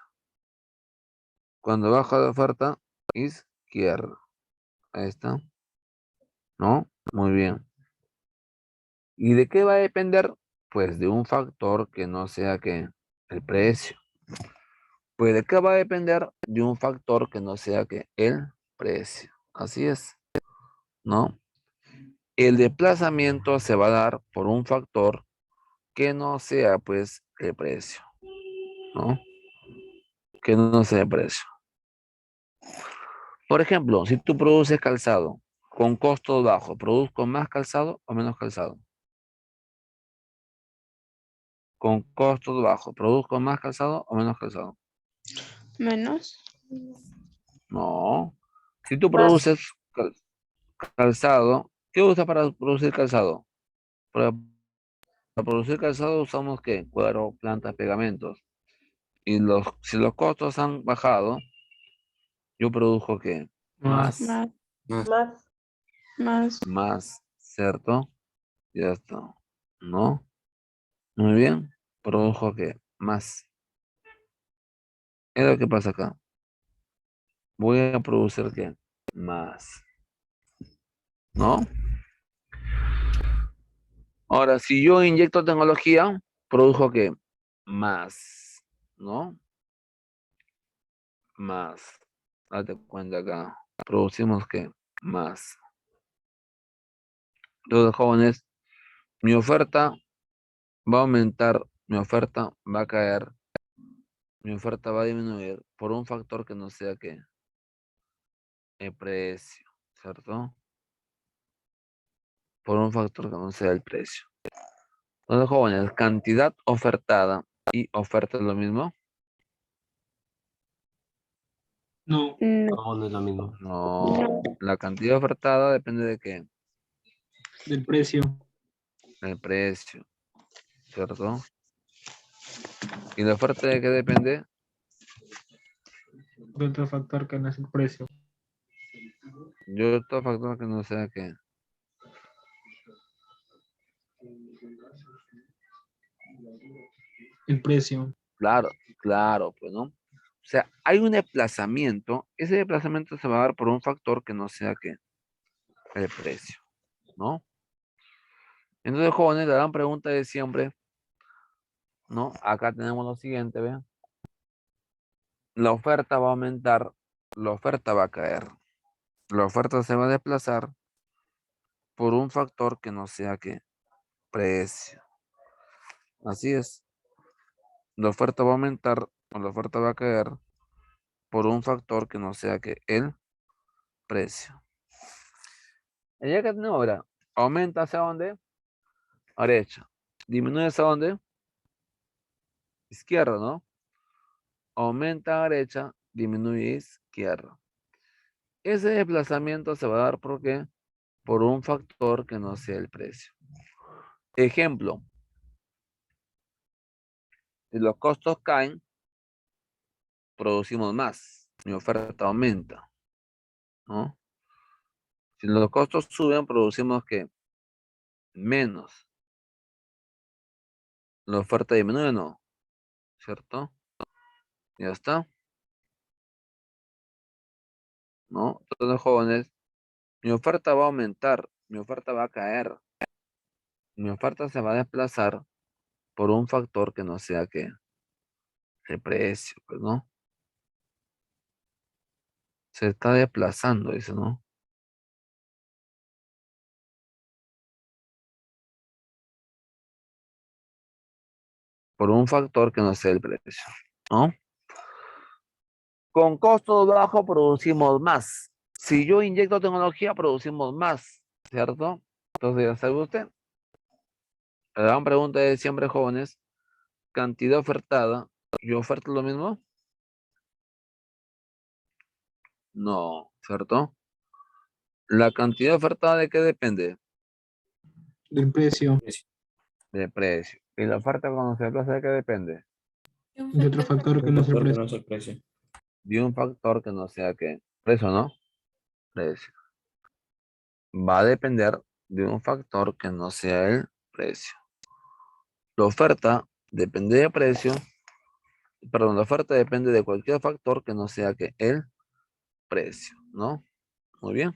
Cuando baja de oferta, izquierda. Ahí está. ¿No? Muy bien. ¿Y de qué va a depender? Pues de un factor que no sea que el precio. Pues de qué va a depender de un factor que no sea que el precio. Así es, ¿no? El desplazamiento se va a dar por un factor que no sea pues el precio, ¿no? Que no sea el precio. Por ejemplo, si tú produces calzado con costos bajos, ¿produzco más calzado o menos calzado? Con costos bajos, ¿produzco más calzado o menos calzado? Menos. No. Si tú Más. produces calzado, ¿qué usas para producir calzado? Para producir calzado usamos ¿qué? Cuero, plantas, pegamentos. Y si los costos han bajado, yo produjo ¿qué? Más. Más, Más. Más. Más. más, ¿cierto? Ya está. ¿No? Muy bien. Produjo ¿qué? Más. Es lo que pasa acá. Voy a producir ¿qué? Más. ¿No? Ahora, si yo inyecto tecnología, produjo ¿qué? Más. ¿No? Más. Date cuenta acá. Producimos ¿qué? Más. Entonces, jóvenes, mi oferta va a aumentar, mi oferta va a caer, mi oferta va a disminuir por un factor que no sea que el precio, ¿cierto? Por un factor que no sea el precio. Entonces, jóvenes, cantidad ofertada y oferta es lo mismo? No, No. No, no es lo mismo. No. La cantidad ofertada depende de qué? del precio. Del precio, ¿cierto? ¿Y la oferta de qué depende? De otro factor que no es el precio. Yo otro factor que no sea qué. El precio. Claro, claro, pues, ¿no? O sea, hay un desplazamiento. Ese desplazamiento se va a dar por un factor que no sea qué. El precio, ¿no? Entonces, jóvenes, la gran pregunta de siempre, ¿no? Acá tenemos lo siguiente, ¿ven? La oferta va a aumentar, la oferta va a caer. La oferta se va a desplazar por un factor que no sea qué. Precio. Así es. La oferta va a aumentar o la oferta va a caer por un factor que no sea que el precio. Y ya que tenemos ahora, aumenta hacia dónde? A derecha. Disminuye hacia dónde? Izquierda, ¿no? Aumenta a derecha, disminuye izquierda. Ese desplazamiento se va a dar ¿por qué? Por un factor que no sea el precio. Ejemplo, si los costos caen, producimos más. Mi oferta aumenta, ¿no? Si los costos suben, producimos ¿qué? Menos. La oferta disminuye, no, ¿cierto? Ya está, ¿no? Entonces, jóvenes, mi oferta va a aumentar, mi oferta va a caer, mi oferta se va a desplazar por un factor que no sea que el precio, pues, ¿no? Se está desplazando, dice, ¿no? Por un factor que no sea el precio, ¿no? Con costos bajos producimos más. Si yo inyecto tecnología, producimos más, ¿cierto? Entonces, ya sabe usted. La gran pregunta es siempre, jóvenes, cantidad ofertada y oferta lo mismo. No, ¿cierto? La cantidad ofertada de qué depende? Del precio. De precio. Y la oferta cuando se desplaza de qué depende? De otro factor que Un no es el factor que precio. no es el precio. De un factor que no sea que precio, ¿no? Precio. Va a depender de un factor que no sea el precio. La oferta depende de precio, perdón, la oferta depende de cualquier factor que no sea que el precio, ¿no? Muy bien.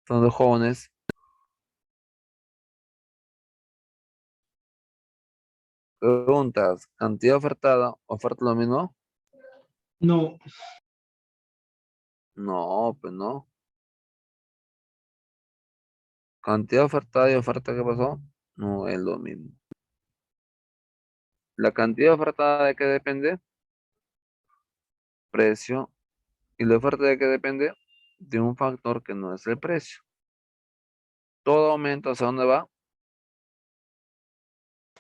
Entonces, jóvenes, preguntas, cantidad ofertada, oferta lo mismo. No, No, pues no. Cantidad ofertada y oferta, ¿qué pasó? No es lo mismo. La cantidad ofertada de qué depende? Precio. ¿Y la oferta de qué depende? De un factor que no es el precio. Todo aumento hacia dónde va?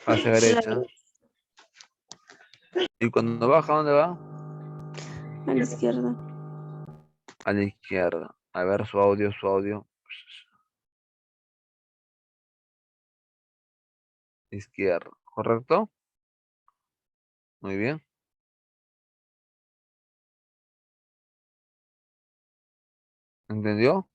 Hacia derecha. Y cuando baja, ¿a dónde va? A la izquierda. A la izquierda. A ver su audio, su audio. Izquierda. ¿Correcto? Muy bien. ¿Entendió?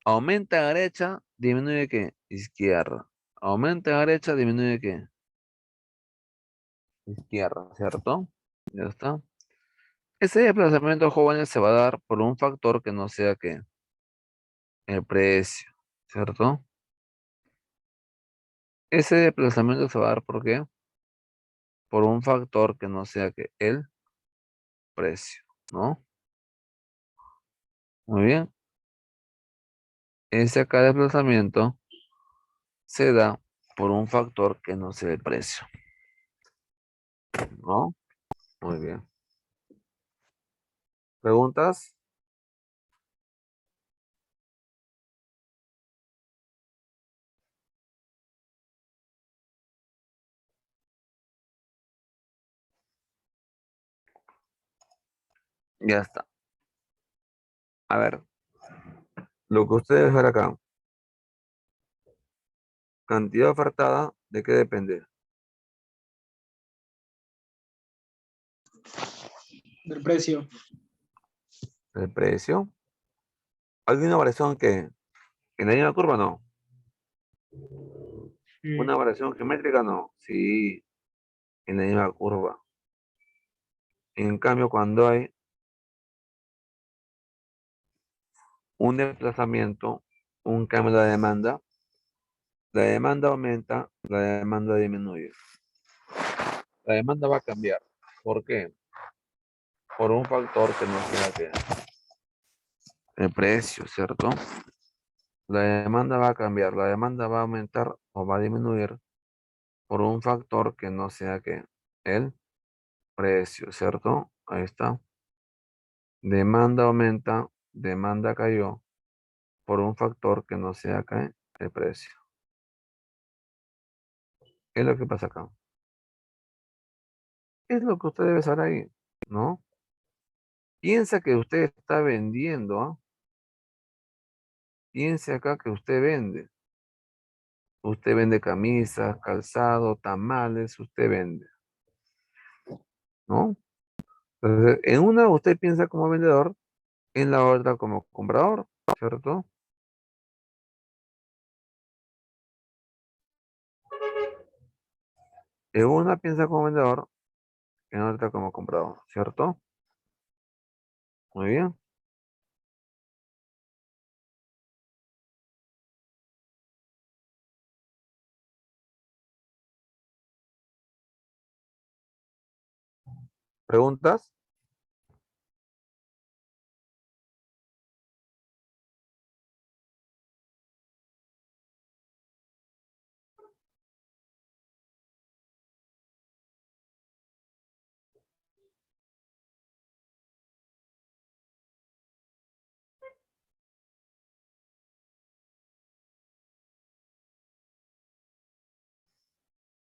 Aumenta a derecha, disminuye qué? Izquierda. Aumenta a derecha, disminuye qué? Izquierda, ¿cierto? Ya está. Ese desplazamiento, jóvenes, se va a dar por un factor que no sea que el precio, ¿cierto? Ese desplazamiento se va a dar ¿por qué? Por un factor que no sea que el precio, ¿no? Muy bien. Ese acá desplazamiento se da por un factor que no sea el precio, ¿no? Muy bien. ¿Preguntas? Ya está. A ver, lo que ustedes ven acá, cantidad ofertada, ¿de qué depende? Del precio. El precio. ¿Hay una variación que en la misma curva no? Mm, ¿Una variación geométrica no? Sí, en la misma curva. En cambio, cuando hay un desplazamiento, un cambio de la demanda aumenta, la demanda disminuye. La demanda va a cambiar. ¿Por qué? Por un factor que no sea que el precio, ¿cierto? La demanda va a cambiar, la demanda va a aumentar o va a disminuir por un factor que no sea que el precio, ¿cierto? Ahí está. Demanda aumenta, demanda cayó por un factor que no sea que el precio. ¿Qué es lo que pasa acá? Es lo que usted debe saber ahí, ¿no? Piensa que usted está vendiendo, ¿ah? Piense acá que usted vende. Usted vende camisas, calzado, tamales, usted vende, ¿no? Entonces, en una usted piensa como vendedor, en la otra como comprador, ¿cierto? En una piensa como vendedor, en otra como comprador, ¿cierto? Muy bien. ¿Preguntas?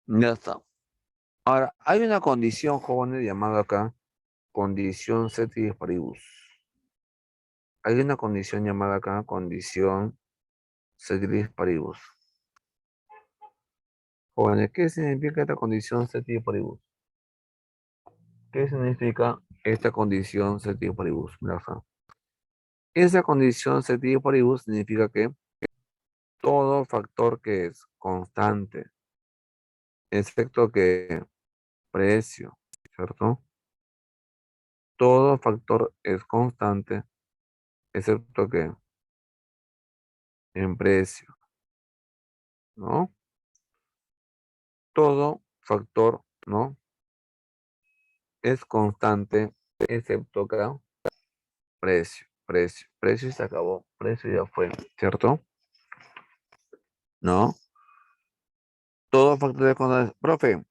Ya está. Ahora, hay una condición, jóvenes, llamada acá condición ceteris paribus. Hay una condición llamada acá condición ceteris paribus. Jóvenes, ¿qué significa esta condición ceteris paribus? ¿Qué significa esta condición ceteris paribus? Mira acá. Esa condición ceteris paribus significa que todo factor que es constante, excepto que precio, ¿cierto? Todo factor es constante, excepto que en precio, ¿no? Todo factor, ¿no? Es constante, excepto que precio y se acabó, precio ya fue, ¿cierto? ¿No? Todo factor es constante. Profe,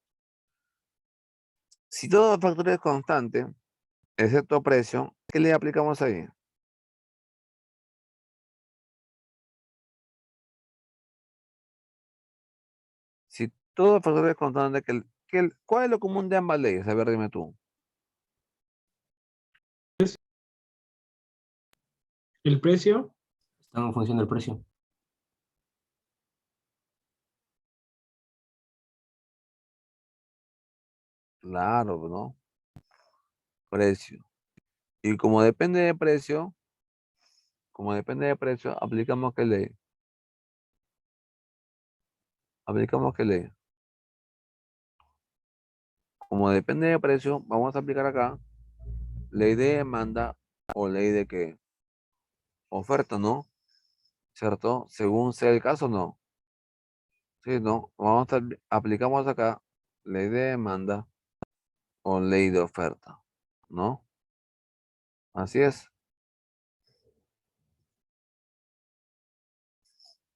si todo factor es constante, excepto precio, ¿qué le aplicamos ahí? Si todo factor es constante, ¿cuál es lo común de ambas leyes? A ver, dime tú. El precio. Están en función del precio. Claro, ¿no? Precio. Y como depende de precio, aplicamos qué ley. Aplicamos qué ley. Como depende de precio, vamos a aplicar acá ley de demanda o ley de qué. Oferta, ¿no? ¿Cierto? Según sea el caso, no. Sí, no. Aplicamos acá ley de demanda o ley de oferta, ¿no? Así es.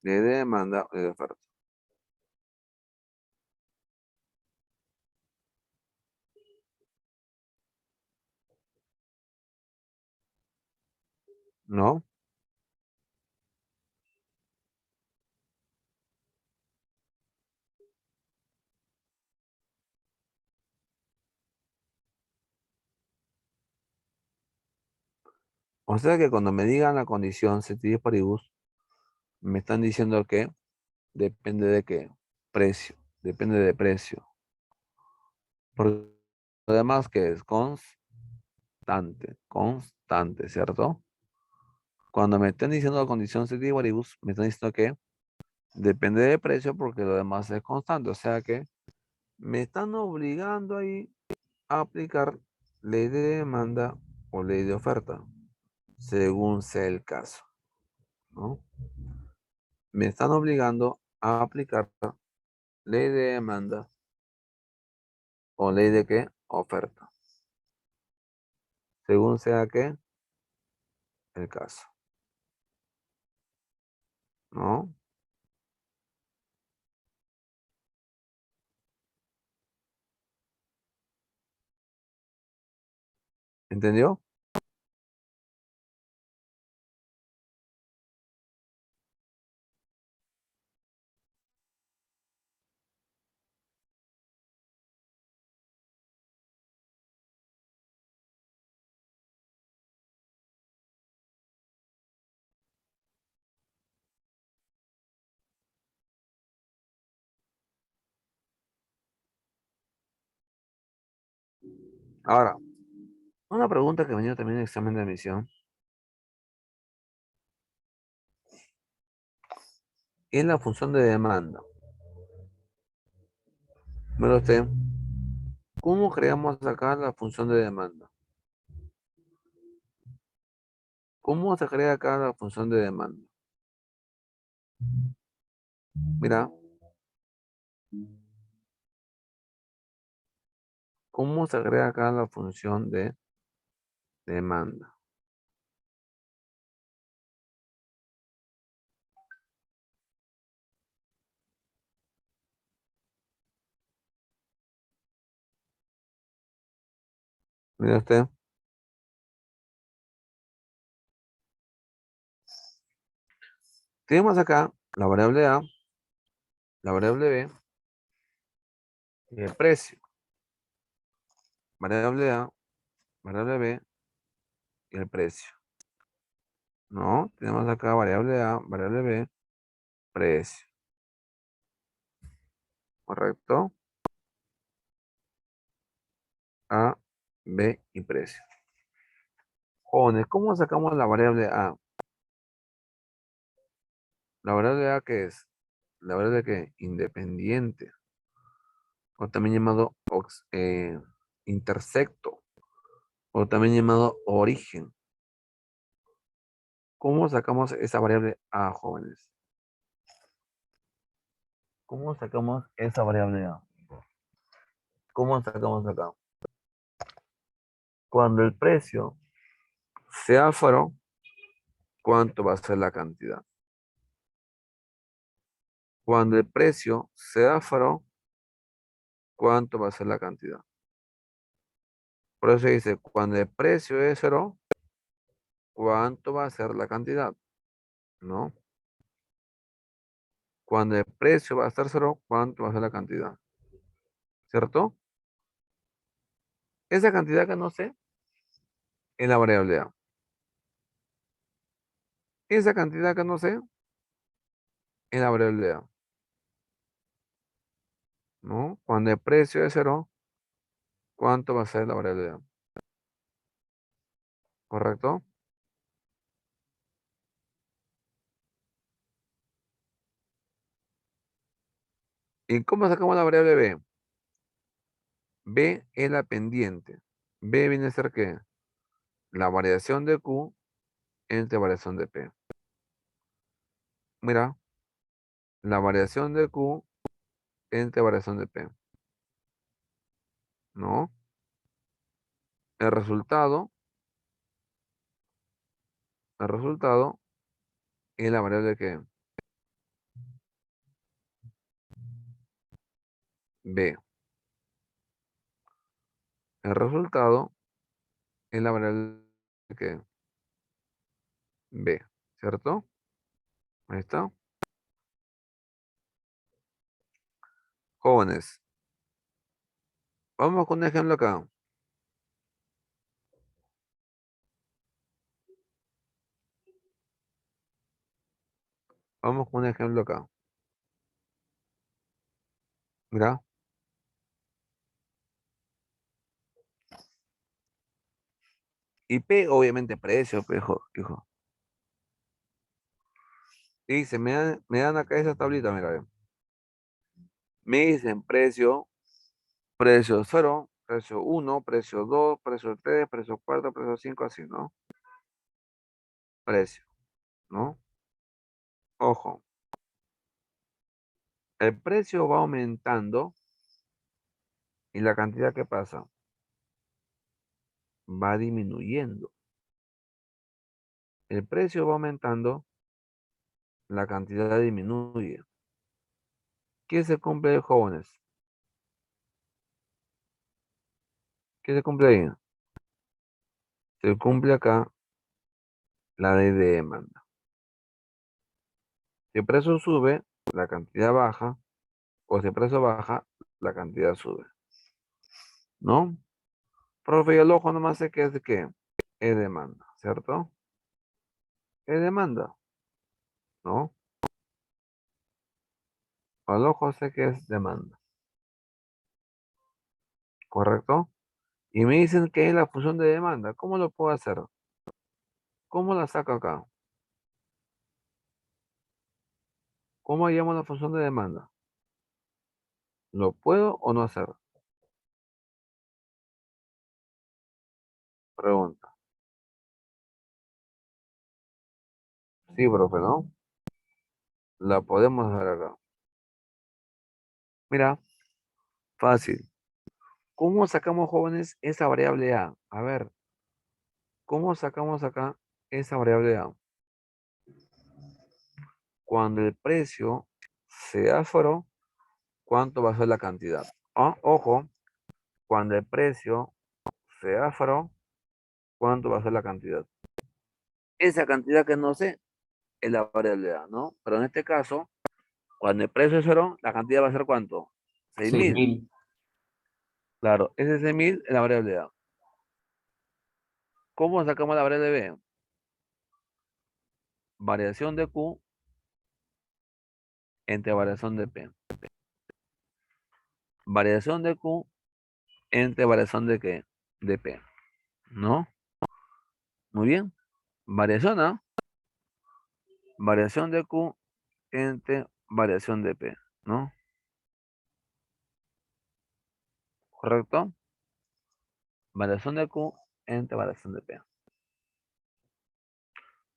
Ley de demanda o ley de oferta. ¿No? O sea que cuando me digan la condición ceteris paribus, me están diciendo que depende de qué, precio, depende de precio. Por además que es constante, ¿cierto? Cuando me estén diciendo la condición ceteris paribus, me están diciendo que depende de precio porque lo demás es constante. O sea que me están obligando ahí a aplicar ley de demanda o ley de oferta, según sea el caso, ¿no? Me están obligando a aplicar ley de demanda o ley de qué, oferta, según sea que el caso, ¿no? ¿Entendió? Ahora, una pregunta que venía también en el examen de admisión es la función de demanda. Mira usted, ¿cómo creamos acá la función de demanda? ¿Cómo se crea acá la función de demanda? Mira, ¿cómo se crea acá la función de demanda? Mira usted, tenemos acá la variable A, la variable B y el precio. Variable A, variable B y el precio. ¿No? Tenemos acá variable A, variable B, precio. ¿Correcto? A, B y precio. Jóvenes, ¿cómo sacamos la variable A? La variable A, ¿qué es? La variable que independiente, o también llamado intersecto, o también llamado origen. ¿Cómo sacamos esa variable A, jóvenes? ¿Cómo sacamos esa variable A? ¿Cómo sacamos acá? Cuando el precio sea aforo, ¿cuánto va a ser la cantidad? Cuando el precio sea aforo, ¿cuánto va a ser la cantidad? Por eso dice, cuando el precio es cero, ¿cuánto va a ser la cantidad? ¿No? Cuando el precio va a estar cero, ¿cuánto va a ser la cantidad? ¿Cierto? Esa cantidad que no sé es la variable A. Esa cantidad que no sé es la variable A. ¿No? Cuando el precio es cero, ¿cuánto va a ser la variable A? ¿Correcto? ¿Y cómo sacamos la variable B? B es la pendiente. B viene a ser ¿qué? La variación de Q entre variación de P. Mira, la variación de Q entre variación de P. ¿No? El resultado, el resultado es la variable que B. El resultado es la variable que B. ¿Cierto? Ahí está. Jóvenes, vamos con un ejemplo acá. Vamos con un ejemplo acá. Mira. Y P, obviamente, precio, hijo. Dice, me dan acá esa tablita, mira, ve. Me dicen precio cero, precio uno, precio 2, precio 3, precio 4, precio 5, así, ¿no? Precio, ¿no? Ojo, el precio va aumentando y la cantidad que pasa va disminuyendo. El precio va aumentando, la cantidad disminuye. ¿Qué se cumple, jóvenes? ¿Qué se cumple ahí? Se cumple acá la ley de demanda. Si el precio sube, la cantidad baja, o si el precio baja, la cantidad sube. ¿No? Profe, y el ojo nomás sé que es de qué. Es demanda, ¿cierto? Es demanda, ¿no? Al ojo sé que es demanda, ¿correcto? Y me dicen que es la función de demanda. ¿Cómo lo puedo hacer? ¿Cómo la saco acá? ¿Cómo llamo la función de demanda? ¿Lo puedo o no hacer? Pregunta. Sí, profe, ¿no? La podemos hacer acá. Mira, fácil. ¿Cómo sacamos, jóvenes, esa variable A? A ver, ¿cómo sacamos acá esa variable A? Cuando el precio sea aforo, ¿cuánto va a ser la cantidad? Ah, ojo, cuando el precio sea aforo, ¿cuánto va a ser la cantidad? Esa cantidad que no sé es la variable A, ¿no? Pero en este caso, cuando el precio es cero, la cantidad va a ser ¿cuánto? 6.000. 6.000. Claro, ese 6.000 es la variable A. ¿Cómo sacamos la variable B? Variación de Q entre variación de P. Variación de Q entre variación de qué? De P. ¿No? Muy bien. Variación A. Variación de Q entre variación de P. ¿No? ¿Correcto? Variación de Q entre variación de P.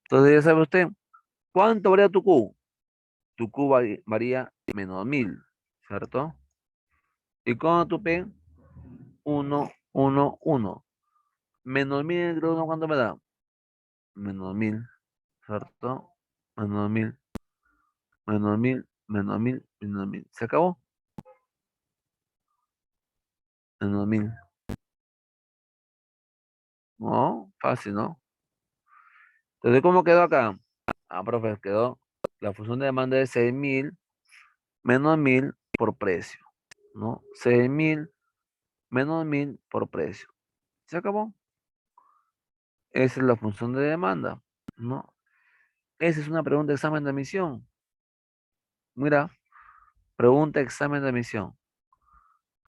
Entonces ya sabe usted, ¿cuánto varía tu Q? Tu Q varía -1000, ¿cierto? ¿Y cuánto tu P? 1, 1, 1. -1000 entre 1, ¿cuánto me da? -1000, ¿cierto? -1000, -1000, -1000, -1000. ¿Se acabó? -1000. No, fácil, ¿no? Entonces, ¿cómo quedó acá? Ah, profe, quedó. La función de demanda es 6.000 menos 1000 por precio, ¿no? 6.000 menos 1000 por precio. ¿Se acabó? Esa es la función de demanda, ¿no? Esa es una pregunta de examen de admisión. Mira, pregunta de examen de admisión.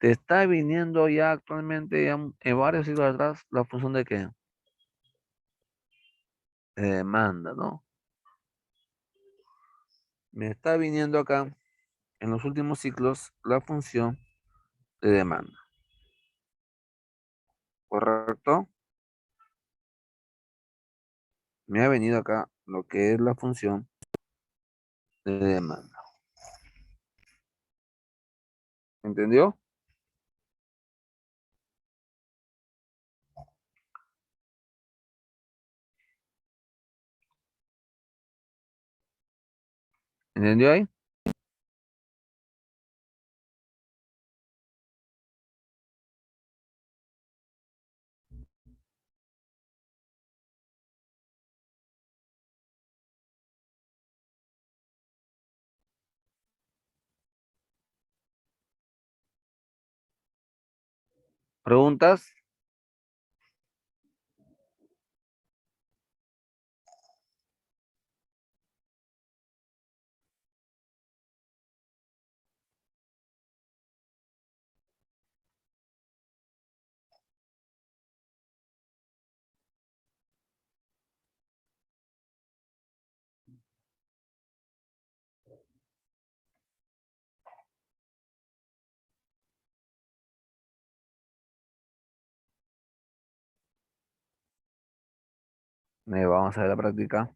Te está viniendo ya actualmente, ya en varios siglos atrás, la función de qué? De demanda, ¿no? Me está viniendo acá, en los últimos ciclos, la función de demanda, ¿correcto? Me ha venido acá lo que es la función de demanda. ¿Entendió? ¿Entendió ahí? ¿Preguntas? Vamos a ver la práctica.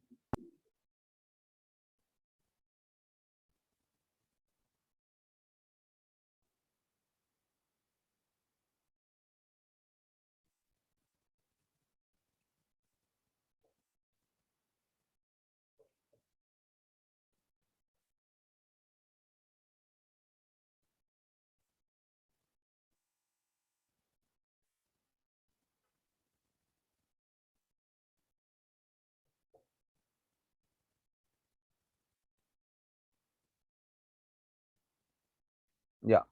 Ya.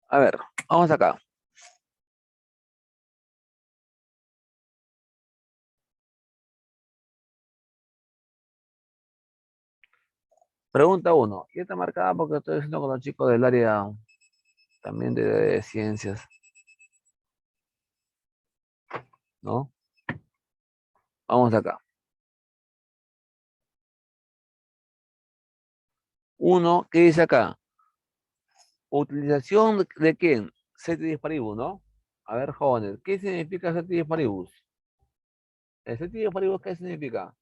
A ver, vamos acá. Pregunta 1. Y está marcada porque estoy haciendo con los chicos del área también de ciencias, ¿no? Vamos acá. 1, ¿qué dice acá? Utilización de quién? Ceteris paribus, ¿no? A ver, jóvenes, ¿qué significa ceteris paribus? ¿El ceteris paribus qué significa?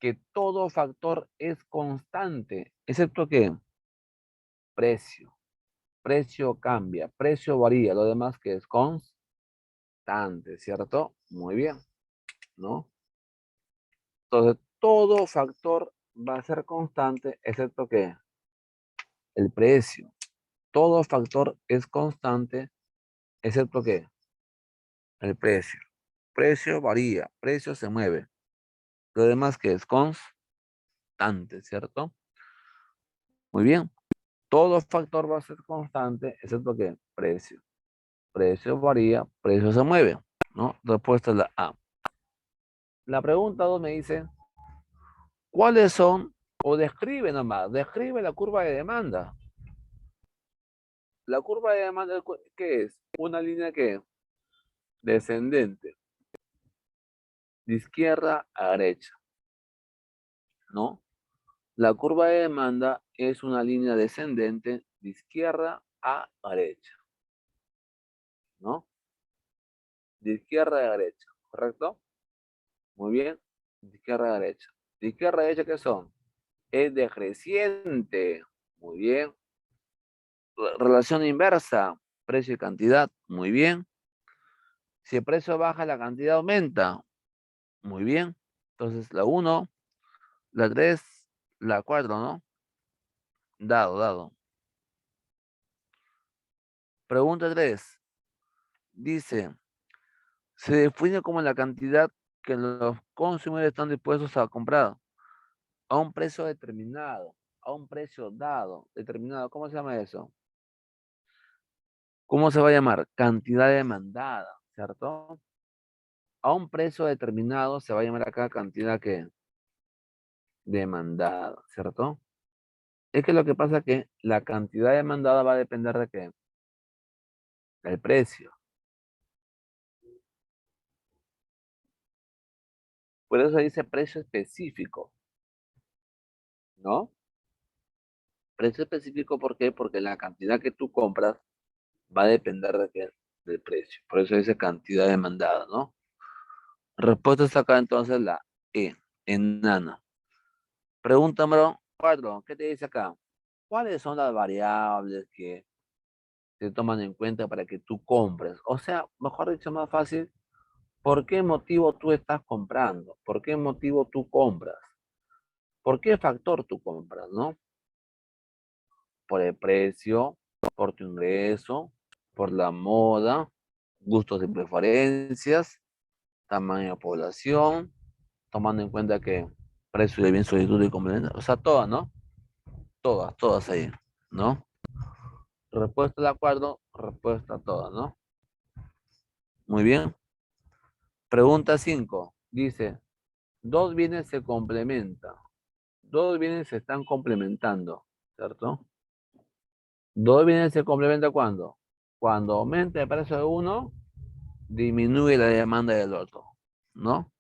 Que todo factor es constante, excepto que precio. Precio cambia, precio varía, lo demás que es constante, ¿cierto? Muy bien, ¿no? Entonces, todo factor va a ser constante, excepto que el precio. Todo factor es constante, excepto que el precio. Precio varía, precio se mueve. Lo demás que es constante, ¿cierto? Muy bien. Todo factor va a ser constante, excepto que precio. Precio varía, precio se mueve, ¿no? Respuesta es la A. La pregunta 2 me dice, ¿cuáles son, o describe nomás, describe la curva de demanda? La curva de demanda, ¿qué es? Una línea que descendente, de izquierda a derecha, ¿no? La curva de demanda es una línea descendente de izquierda a derecha, ¿no? De izquierda a derecha, ¿correcto? Muy bien, de izquierda a derecha. De izquierda a derecha, ¿qué son? Es decreciente, muy bien. Relación inversa, precio y cantidad, muy bien. Si el precio baja, la cantidad aumenta, muy bien. Entonces, la 1, la 3, la 4, ¿no? Dado. Pregunta 3. Dice, se define como la cantidad que los consumidores están dispuestos a comprar a un precio determinado, a un precio dado, determinado. ¿Cómo se llama eso? ¿Cómo se va a llamar? Cantidad demandada, ¿cierto? A un precio determinado se va a llamar acá cantidad que demandada, ¿cierto? Es que lo que pasa es que la cantidad demandada va a depender de qué? Del precio. Por eso dice precio específico, ¿no? Precio específico, ¿por qué? Porque la cantidad que tú compras va a depender de qué? Del precio. Por eso dice cantidad demandada, ¿no? Respuesta está acá entonces la E, enana. Pregunta número 4, ¿qué te dice acá? ¿Cuáles son las variables que se toman en cuenta para que tú compres? O sea, mejor dicho, más fácil, ¿por qué motivo tú estás comprando? ¿Por qué motivo tú compras? ¿Por qué factor tú compras, no? Por el precio, por tu ingreso, por la moda, gustos y preferencias, tamaño de población, tomando en cuenta que precio de bien, solicitud y complemento, o sea, todas, ¿no? Todas ahí, ¿no? Respuesta de acuerdo, respuesta a todas, ¿no? Muy bien. Pregunta 5. Dice, dos bienes se complementan. Dos bienes se están complementando. ¿cierto? Dos bienes se complementan cuando. Cuando aumenta el precio de uno, disminuye la demanda del otro, ¿no?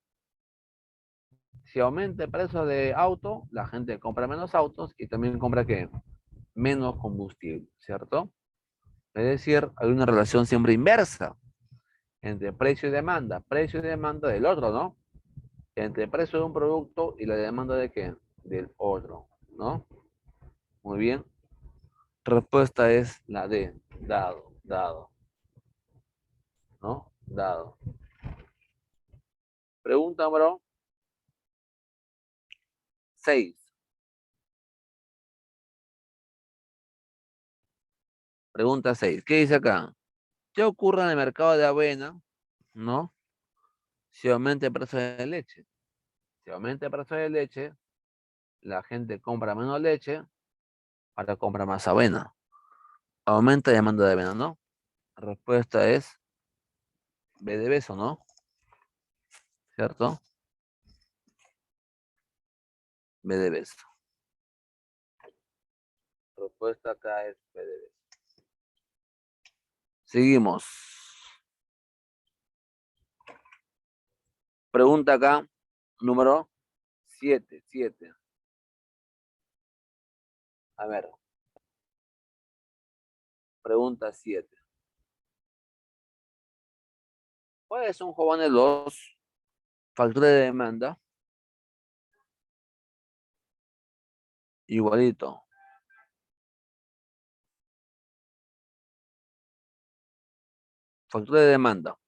Si aumenta el precio de auto, la gente compra menos autos y también compra ¿qué? Menos combustible, ¿cierto? Es decir, hay una relación siempre inversa entre precio y demanda del otro, ¿no? Entre el precio de un producto y la demanda de qué? Del otro, ¿no? Muy bien. Respuesta es la D, dado, dado, ¿no? Dado. Pregunta número 6. Pregunta 6. ¿Qué dice acá? ¿Qué ocurre en el mercado de avena, ¿no? Si aumenta el precio de leche. Si aumenta el precio de leche, la gente compra menos leche, ahora compra más avena. Aumenta la demanda de avena, ¿no? La respuesta es B de beso, ¿no? ¿Cierto? B de beso. La respuesta acá es B de beso. Seguimos. Pregunta acá, número 7. A ver. Pregunta 7. ¿Cuáles son, jóvenes, los factores de demanda? Igualito. Factor de demanda.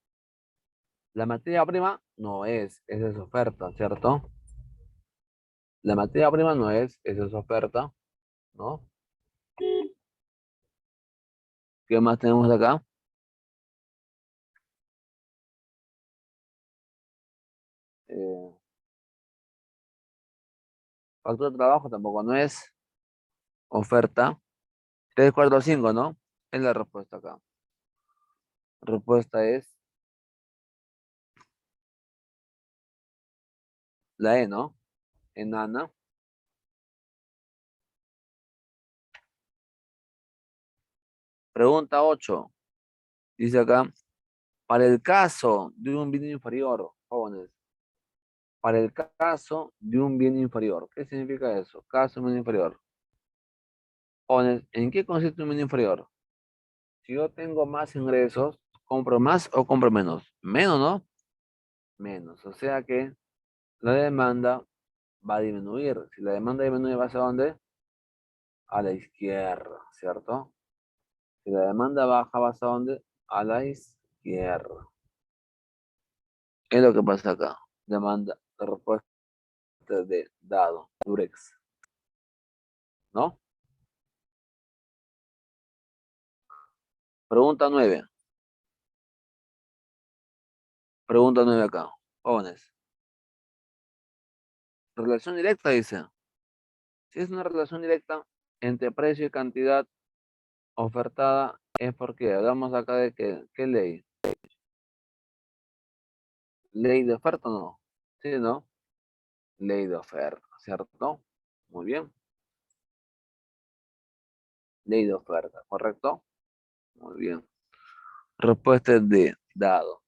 La materia prima no es, esa es oferta, ¿cierto? La materia prima no es, esa es oferta, ¿no? ¿Qué más tenemos acá? Eh, Factor de trabajo tampoco no es oferta. 3, 4, 5, ¿no? Es la respuesta acá. La respuesta es la E, ¿no? Enana. Pregunta 8. Dice acá, para el caso de un bien inferior, jóvenes, para el caso de un bien inferior. ¿Qué significa eso? Caso de un bien inferior. Jóvenes, ¿en qué consiste un bien inferior? Si yo tengo más ingresos, ¿compro más o compro menos? Menos, ¿no? Menos. O sea que la demanda va a disminuir. Si la demanda disminuye, ¿va hacia dónde? A la izquierda, ¿cierto? Si la demanda baja, ¿va hacia dónde? A la izquierda. Es lo que pasa acá. Demanda, la respuesta de dado, Durex. ¿No? Pregunta 9. Pregunta 9 acá. Jóvenes. Relación directa, dice. Si es una relación directa entre precio y cantidad ofertada, es porque hablamos acá de ¿qué ley? ¿Ley de oferta o no? Sí, ¿no? Ley de oferta, ¿cierto? Muy bien. Ley de oferta, ¿correcto? Muy bien. Respuesta es de dado.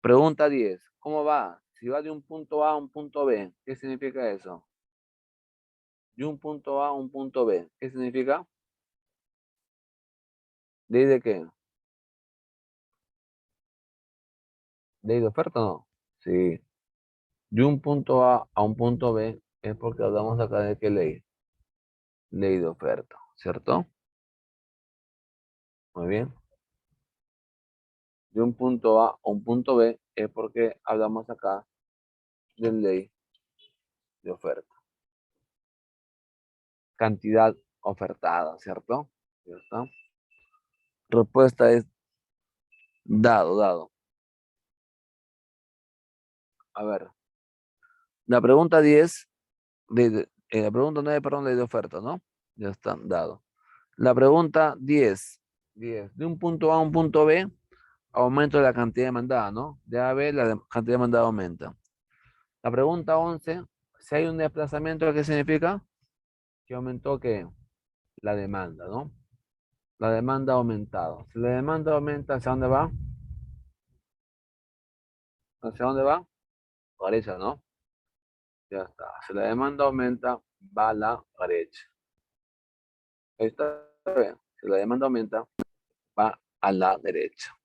Pregunta 10. ¿Cómo va? Si va de un punto A a un punto B, ¿qué significa eso? De un punto A a un punto B, ¿qué significa? ¿Ley de qué? ¿Ley de oferta o no? Sí. De un punto A a un punto B es porque hablamos acá de qué ley. Ley de oferta, ¿cierto? Muy bien. De un punto A a un punto B es porque hablamos acá de ley de oferta. Cantidad ofertada, ¿cierto? ¿Cierto? Respuesta es dado. A ver, la pregunta 10, la pregunta 9, perdón, ley de oferta, ¿no? Ya está, dado. La pregunta 10, de un punto A a un punto B, aumento de la cantidad demandada, ¿no? De A a B, la cantidad demandada aumenta. La pregunta 11, si hay un desplazamiento, ¿qué significa? Que aumentó, ¿qué? la demanda, ¿no? La demanda ha aumentado. Si la demanda aumenta, ¿hacia dónde va? ¿Hacia dónde va? Derecha, ¿no? Ya está. Si la demanda aumenta, va a la derecha. Ahí está bien. Si la demanda aumenta, va a la derecha.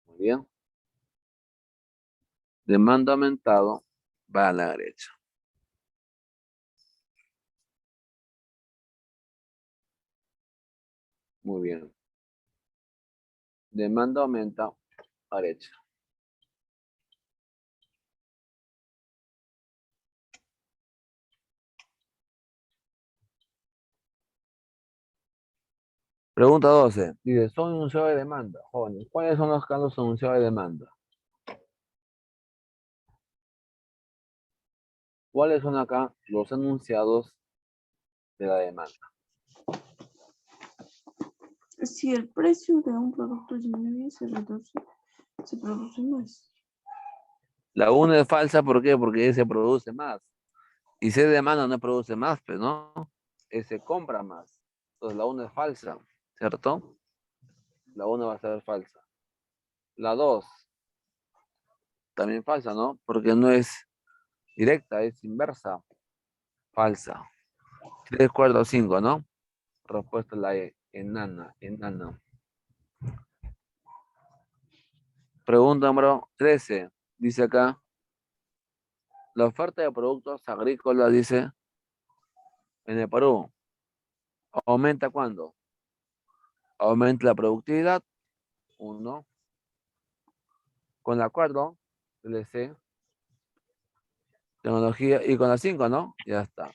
Muy bien. Demanda aumentado, va a la derecha. Muy bien. Demanda aumenta, a la derecha. Pregunta 12. Dice, son enunciados de demanda. Jóvenes, ¿cuáles son los casos enunciados de demanda? ¿Cuáles son acá los enunciados de la demanda? Si el precio de un producto disminuye, se reduce, se produce más. La 1 es falsa, ¿por qué? Porque se produce más. Y si es demanda no produce más, pues, ¿no? Se compra más. Entonces la 1 es falsa, ¿cierto? La 1 va a ser falsa. La 2 también falsa, ¿no? Porque no es directa, es inversa. Falsa. 3, 4, 5, ¿no? Respuesta es la E. Enana, enana. Pregunta número 13. Dice acá, la oferta de productos agrícolas, dice, en el Perú, ¿aumenta cuándo? Aumenta la productividad, 1. Con el acuerdo, LC, tecnología, y con la 5, ¿no? Ya está.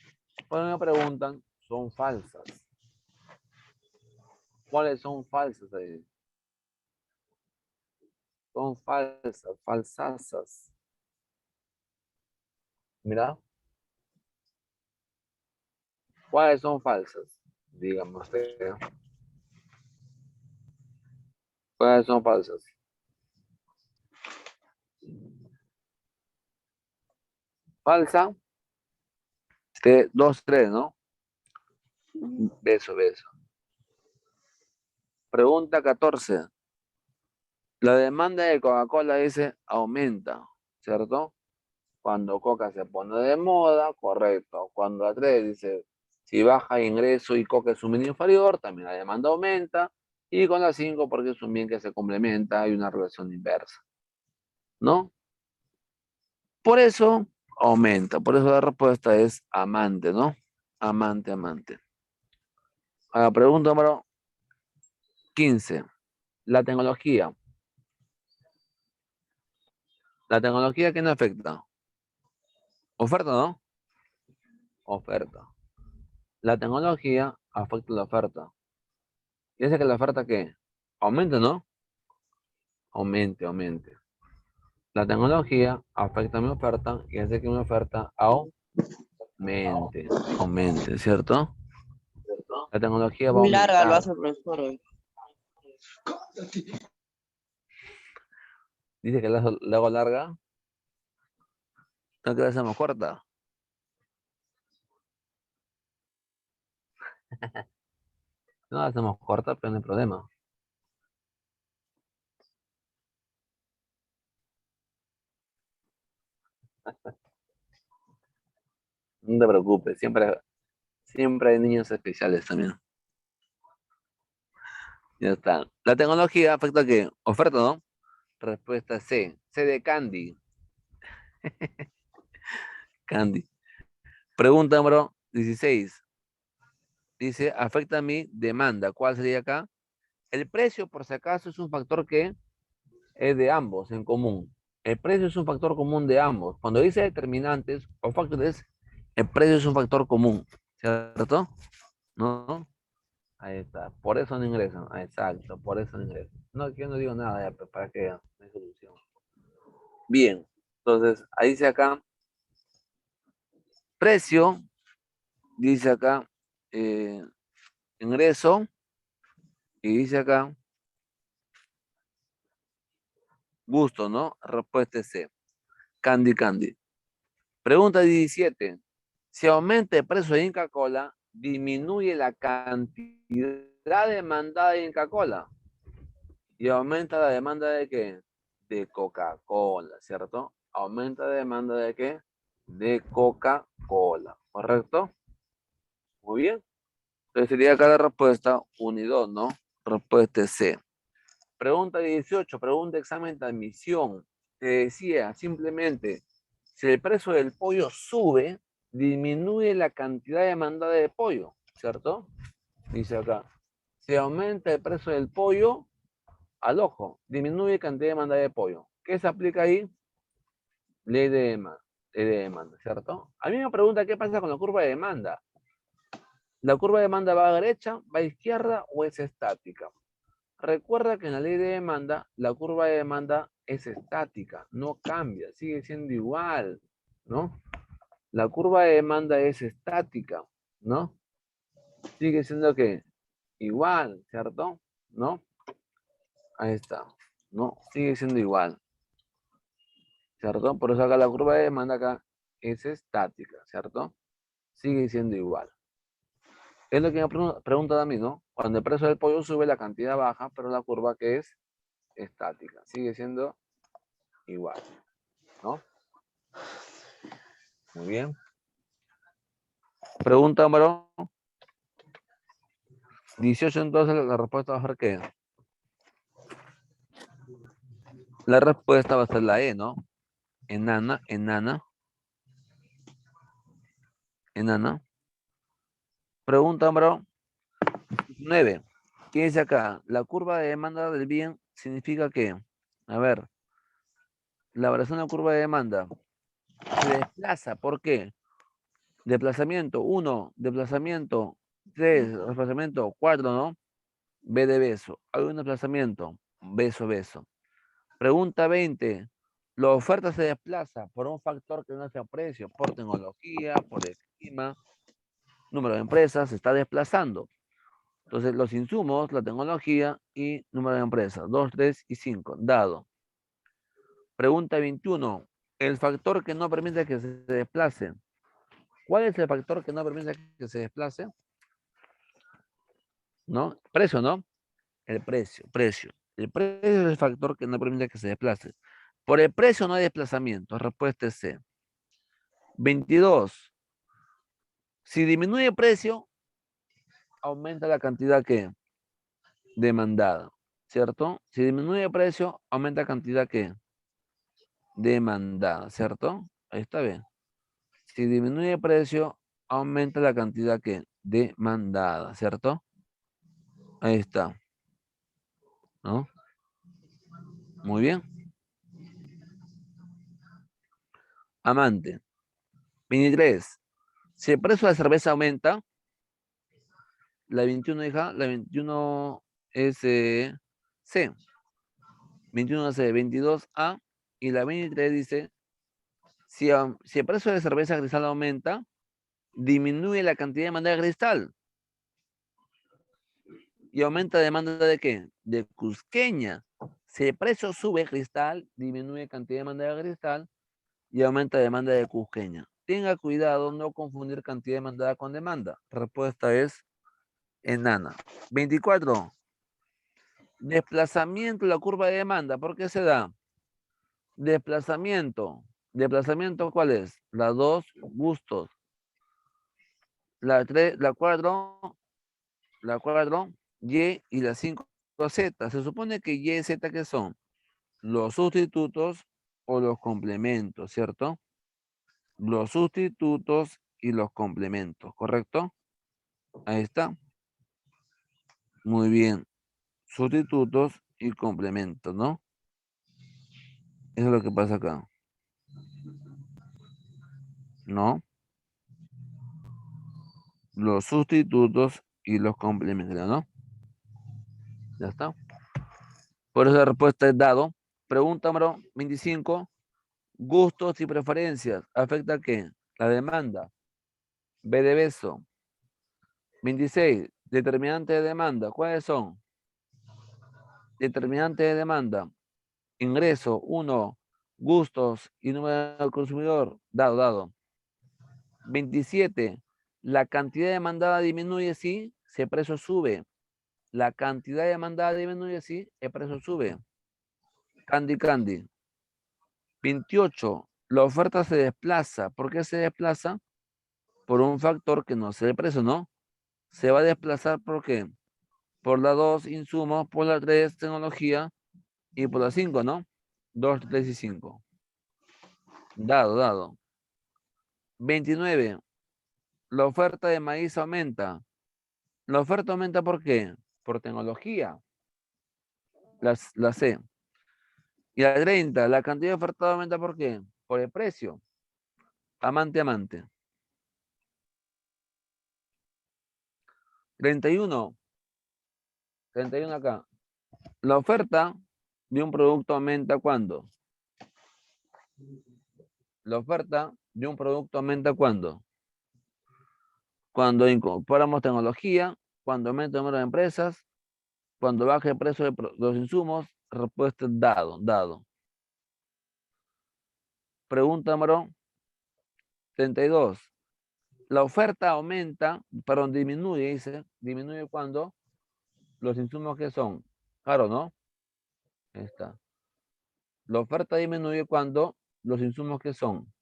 Cuando me preguntan, son falsas. ¿Cuáles son falsas ahí? Son falsas, falsasas. Mira. ¿Cuáles son falsas? Dígame usted. ¿Cuáles son falsas? Falsa, 2, 3, ¿no? Beso, beso. Pregunta 14. La demanda de Coca-Cola dice aumenta, ¿cierto? Cuando Coca se pone de moda, correcto. Cuando la 3 dice si baja ingreso y Coca es un bien inferior, también la demanda aumenta. Y con la 5 porque es un bien que se complementa, hay una relación inversa, ¿no? Por eso aumenta, por eso la respuesta es amante, ¿no? Amante, amante. A la pregunta número 15. La tecnología. ¿La tecnología quién afecta? Oferta, ¿no? Oferta. La tecnología afecta la oferta. Y hace que la oferta ¿qué? Aumente, ¿no? Aumente, aumente. La tecnología afecta a mi oferta y hace que mi oferta aumente, aumente, ¿cierto? La tecnología va a Muy larga lo aumentar. hace, profesor. Dice que la hago larga. No que la hacemos corta. No la hacemos corta, pero no hay problema. No te preocupes, siempre hay niños especiales también. Ya está. La tecnología afecta a qué? Oferta, ¿no? Respuesta C. C de Candy. Candy. Pregunta número 16. Dice, afecta a mi demanda. ¿Cuál sería acá? El precio, por si acaso, es un factor que es de ambos en común. El precio es un factor común de ambos. Cuando dice determinantes o factores, el precio es un factor común. ¿Cierto? ¿No? Ahí está. Por eso no ingresan. Exacto. Por eso no ingresan. No, yo no digo nada ya, pues, para que vean. No hay solución. Bien. Entonces, ahí dice acá, precio, dice acá, ingreso, y dice acá, gusto, ¿no? Respuesta es C. Candy, Candy. Pregunta 17. Si aumenta el precio de Inca Kola, disminuye la cantidad demandada de Inca Kola. Y aumenta la demanda de qué? De Coca-Cola, ¿cierto? Aumenta la demanda de qué? De Coca-Cola, ¿correcto? Muy bien. Entonces sería acá la respuesta 1 y 2, ¿no? Respuesta C. Pregunta 18, pregunta examen de admisión. Te decía simplemente, si el precio del pollo sube, disminuye la cantidad demandada de pollo, ¿cierto? Dice acá, si aumenta el precio del pollo, al ojo, disminuye cantidad de demanda de pollo. ¿Qué se aplica ahí? Ley de demanda, ¿cierto? A mí me pregunta qué pasa con la curva de demanda. ¿La curva de demanda va a derecha, va a izquierda o es estática? Recuerda que en la ley de demanda, la curva de demanda es estática, no cambia, sigue siendo igual, ¿no? La curva de demanda es estática, ¿no? Sigue siendo que igual, ¿cierto? ¿No? Ahí está, ¿no? Sigue siendo igual, ¿cierto? Por eso acá la curva de demanda acá es estática, ¿cierto? Sigue siendo igual. Es lo que me pregunta a mí, ¿no? Cuando el precio del pollo sube, la cantidad baja, pero la curva que es estática. Sigue siendo igual, ¿no? Muy bien. Pregunta número 18, entonces la respuesta va a ser ¿qué? La respuesta va a ser la E, ¿no? Enana. Pregunta número 9. ¿Qué dice acá? La curva de demanda del bien significa que, a ver, la variación de la curva de demanda se desplaza. ¿Por qué? Desplazamiento 1, desplazamiento 3, desplazamiento 4, ¿no? B de beso. Hay un desplazamiento, beso. Pregunta 20. La oferta se desplaza por un factor que no sea precio, por tecnología, por el clima, número de empresas, se está desplazando. Entonces, los insumos, la tecnología y número de empresas, 2, 3 y 5, dado. Pregunta 21. El factor que no permite que se desplace. ¿Cuál es el factor que no permite que se desplace? ¿No? Precio, ¿no? El precio. El precio es el factor que no permite que se desplace. Por el precio no hay desplazamiento. Respuesta es C. 22. Si disminuye el precio, aumenta la cantidad que demandada, ¿cierto? Si disminuye el precio, aumenta la cantidad que demandada, ¿cierto? Ahí está bien. Si disminuye el precio, aumenta la cantidad que demandada, ¿cierto? Ahí está, ¿no? Muy bien. Amante. 23. Si el precio de la cerveza aumenta, la 21, hija, la 21 es C. 21 es C, 22A. Y la 23 dice, si el precio de cerveza cristal aumenta, disminuye la cantidad de demanda de cristal. ¿Y aumenta la demanda de qué? De cusqueña. Si el precio sube cristal, disminuye cantidad de demanda de cristal y aumenta la demanda de cusqueña. Tenga cuidado no confundir cantidad demandada con demanda. Respuesta es enana. 24. Desplazamiento de la curva de demanda. ¿Por qué se da? Desplazamiento. ¿Desplazamiento cuál es? La 2, gustos. La 3, la 4, Y y la 5, Z. Se supone que Y y Z, ¿qué son? Los sustitutos o los complementos, ¿cierto? Los sustitutos y los complementos, ¿correcto? Ahí está. Muy bien. Sustitutos y complementos, ¿no? Eso es lo que pasa acá. ¿No? Los sustitutos y los complementos, ¿no? Ya está. Por eso la respuesta es dado. Pregunta número 25. Gustos y preferencias. ¿Afecta a qué? La demanda. B de beso. 26. Determinante de demanda. ¿Cuáles son? Determinante de demanda. Ingreso, 1. Gustos y número del consumidor. Dado. 27. La cantidad demandada disminuye si el precio sube. La cantidad demandada disminuye si el precio sube. Candy, Candy. 28. La oferta se desplaza. ¿Por qué se desplaza? Por un factor que no es el precio, ¿no? Se va a desplazar ¿por qué? Por la 2, insumos, por la 3, tecnología, y por la 5, ¿no? 2, 3 y 5. Dado. 29. La oferta de maíz aumenta. La oferta aumenta ¿por qué? Por tecnología. La C. Y la 30. La cantidad ofertada aumenta ¿por qué? Por el precio. Amante. 31. 31 acá. La oferta de un producto aumenta ¿cuándo? La oferta de un producto aumenta ¿cuándo? Cuando incorporamos tecnología, cuando aumenta el número de empresas, cuando baja el precio de los insumos. Respuesta dado. Pregunta número 32. La oferta aumenta, perdón, disminuye, dice. Disminuye cuando los insumos que son caros, ¿no? Ahí está. La oferta disminuye cuando los insumos que son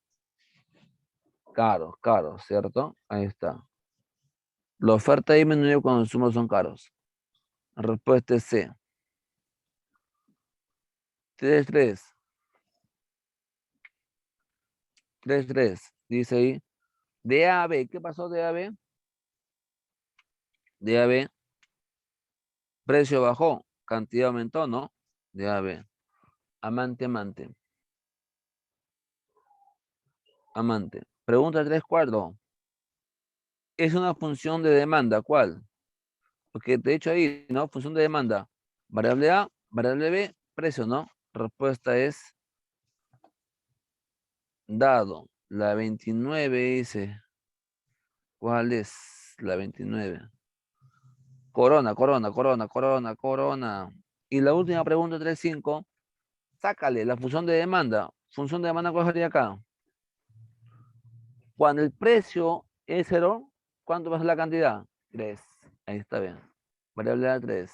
caros, ¿cierto? Ahí está. La oferta disminuye cuando los insumos son caros. Respuesta es C. 3-3. Dice ahí. DAB. ¿Qué pasó DAB? DAB. Precio bajó. Cantidad aumentó, ¿no? DAB. Amante. Pregunta 3-4. Es una función de demanda. ¿Cuál? Porque de hecho ahí, ¿no? Función de demanda. Variable A, variable B, precio, ¿no? Respuesta es dado. La 29 dice. ¿Cuál es la 29? Corona. Y la última pregunta 3-5. Sácale la función de demanda. Función de demanda, ¿cuál sería acá? Cuando el precio es 0, ¿cuánto va a ser la cantidad? 3. Ahí está bien. Variable A 3.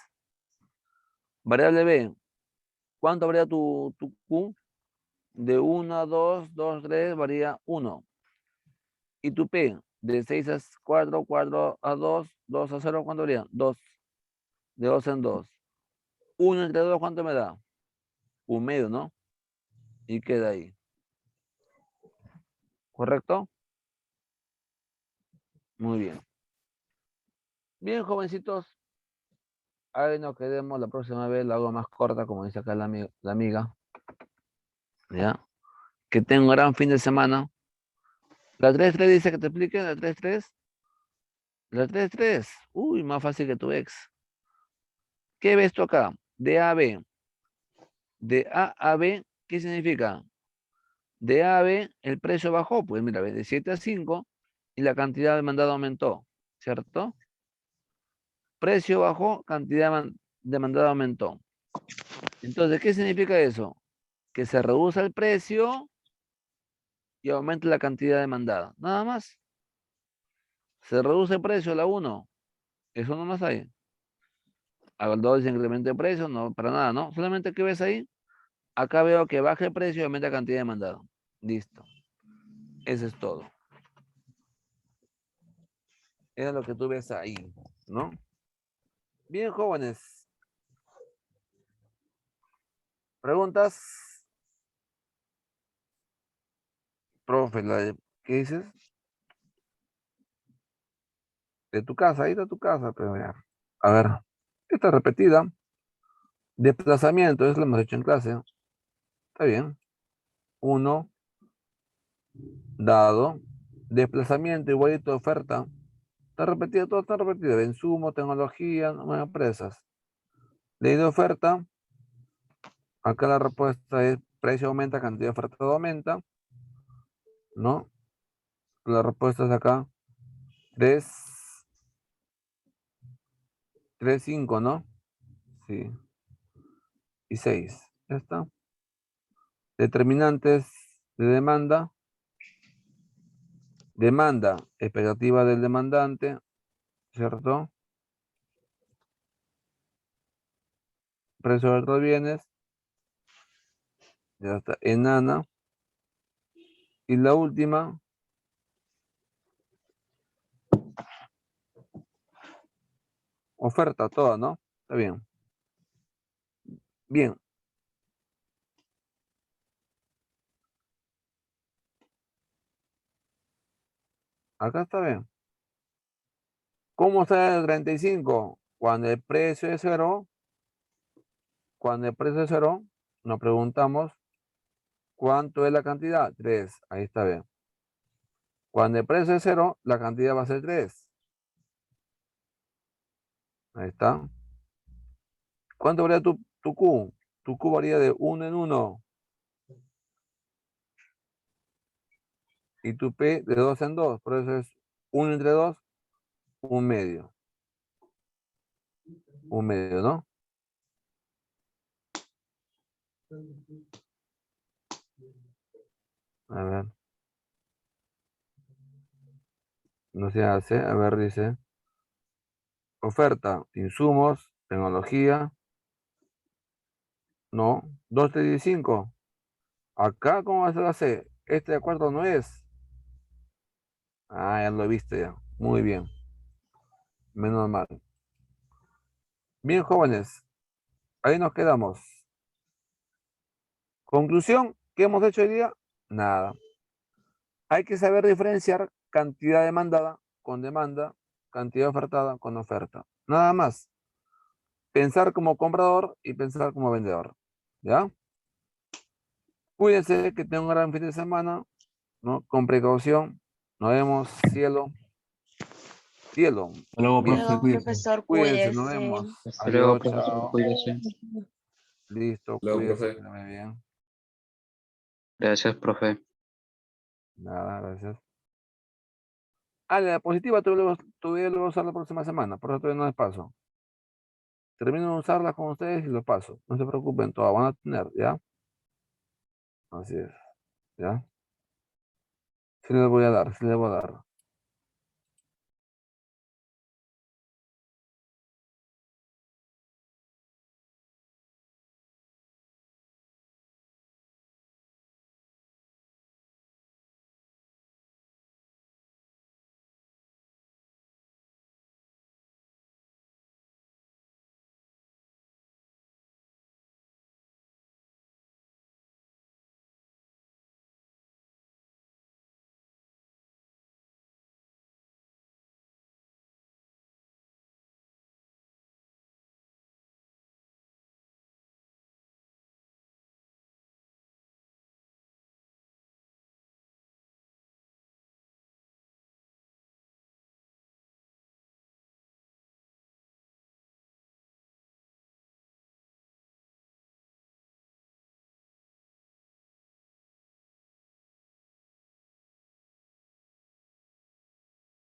Variable B. ¿Cuánto varía tu Q? De 1 a 2, 2, 3, varía 1. Y tu P, de 6 a 4, 4 a 2, 2 a 0, ¿cuánto varía? 2. De 2 en 2. 1 entre 2, ¿cuánto me da? 1/2, ¿no? Y queda ahí. ¿Correcto? Muy bien. Bien, jovencitos. Ahí nos quedemos la próxima vez. La hago más corta, como dice acá la amiga. ¿Ya? Que tenga un gran fin de semana. La 3-3 dice que te explique. La 3-3. La 3-3. Uy, más fácil que tu ex. ¿Qué ves tú acá? De A a B. De A a B, ¿qué significa? De A a B, el precio bajó. Pues mira, de 7 a 5 y la cantidad demandada aumentó. ¿Cierto? Precio bajó, cantidad demandada aumentó. Entonces, ¿qué significa eso? Que se reduce el precio y aumenta la cantidad demandada. Nada más. Se reduce el precio, la 1. Eso no más hay. Al 2 se incrementa el precio, no, para nada, ¿no? Solamente que ves ahí. Acá veo que baja el precio y aumenta la cantidad demandada. Listo. Eso es todo. Eso es lo que tú ves ahí, ¿no? Bien, jóvenes. ¿Preguntas? Profe, ¿qué dices? De tu casa, ahí está tu casa, pero ya. A ver, esta repetida. Desplazamiento, eso lo hemos hecho en clase. Está bien. 1 dado. Desplazamiento igualito oferta. Está repetido, todo está repetido. Insumo, tecnología, nuevas empresas. Ley de oferta. Acá la respuesta es precio aumenta, cantidad de oferta aumenta. ¿No? La respuesta es acá. 3, 3, 5, ¿no? Sí. Y 6. Ya está. Determinantes de demanda. Demanda, expectativa del demandante, ¿cierto? Precio de otros bienes. Ya está, enana. Y la última, oferta, toda, ¿no? Está bien. Bien. Acá está bien. ¿Cómo sale el 35? Cuando el precio es cero, nos preguntamos cuánto es la cantidad. 3. Ahí está bien. Cuando el precio es cero, la cantidad va a ser 3. Ahí está. ¿Cuánto varía tu Q? Tu Q varía de 1 en 1. Y tu P de 2 en 2. Por eso es 1 entre 2, un medio. Un medio, ¿no? A ver. No se hace. A ver, dice. Oferta, insumos, tecnología. No. 2, 3 y 5. Acá, ¿cómo se hace? Este de acuerdo no es. Ah, ya lo he visto ya. Muy bien. Menos mal. Bien, jóvenes. Ahí nos quedamos. Conclusión, ¿qué hemos hecho hoy día? Nada. Hay que saber diferenciar cantidad demandada con demanda, cantidad ofertada con oferta. Nada más. Pensar como comprador y pensar como vendedor. ¿Ya? Cuídense, que tengan un gran fin de semana, ¿no? Con precaución. Nos vemos, cielo. Cielo. Hasta luego, Bien. profe, Luego, cuídese. profesor, Cuídense, nos cuídese. vemos. Hasta luego, Adiós, profesor. chao. Cuídese. Listo, Luego, cuídense, profe. que les vaya bien. Gracias, profe. Nada, gracias. Ah, la diapositiva todavía lo voy a usar la próxima semana, por eso todavía no les paso. Termino de usarla con ustedes y lo paso. No se preocupen, todas van a tener, ¿ya? Así es, ¿ya? Sí les voy a dar, sí les voy a dar.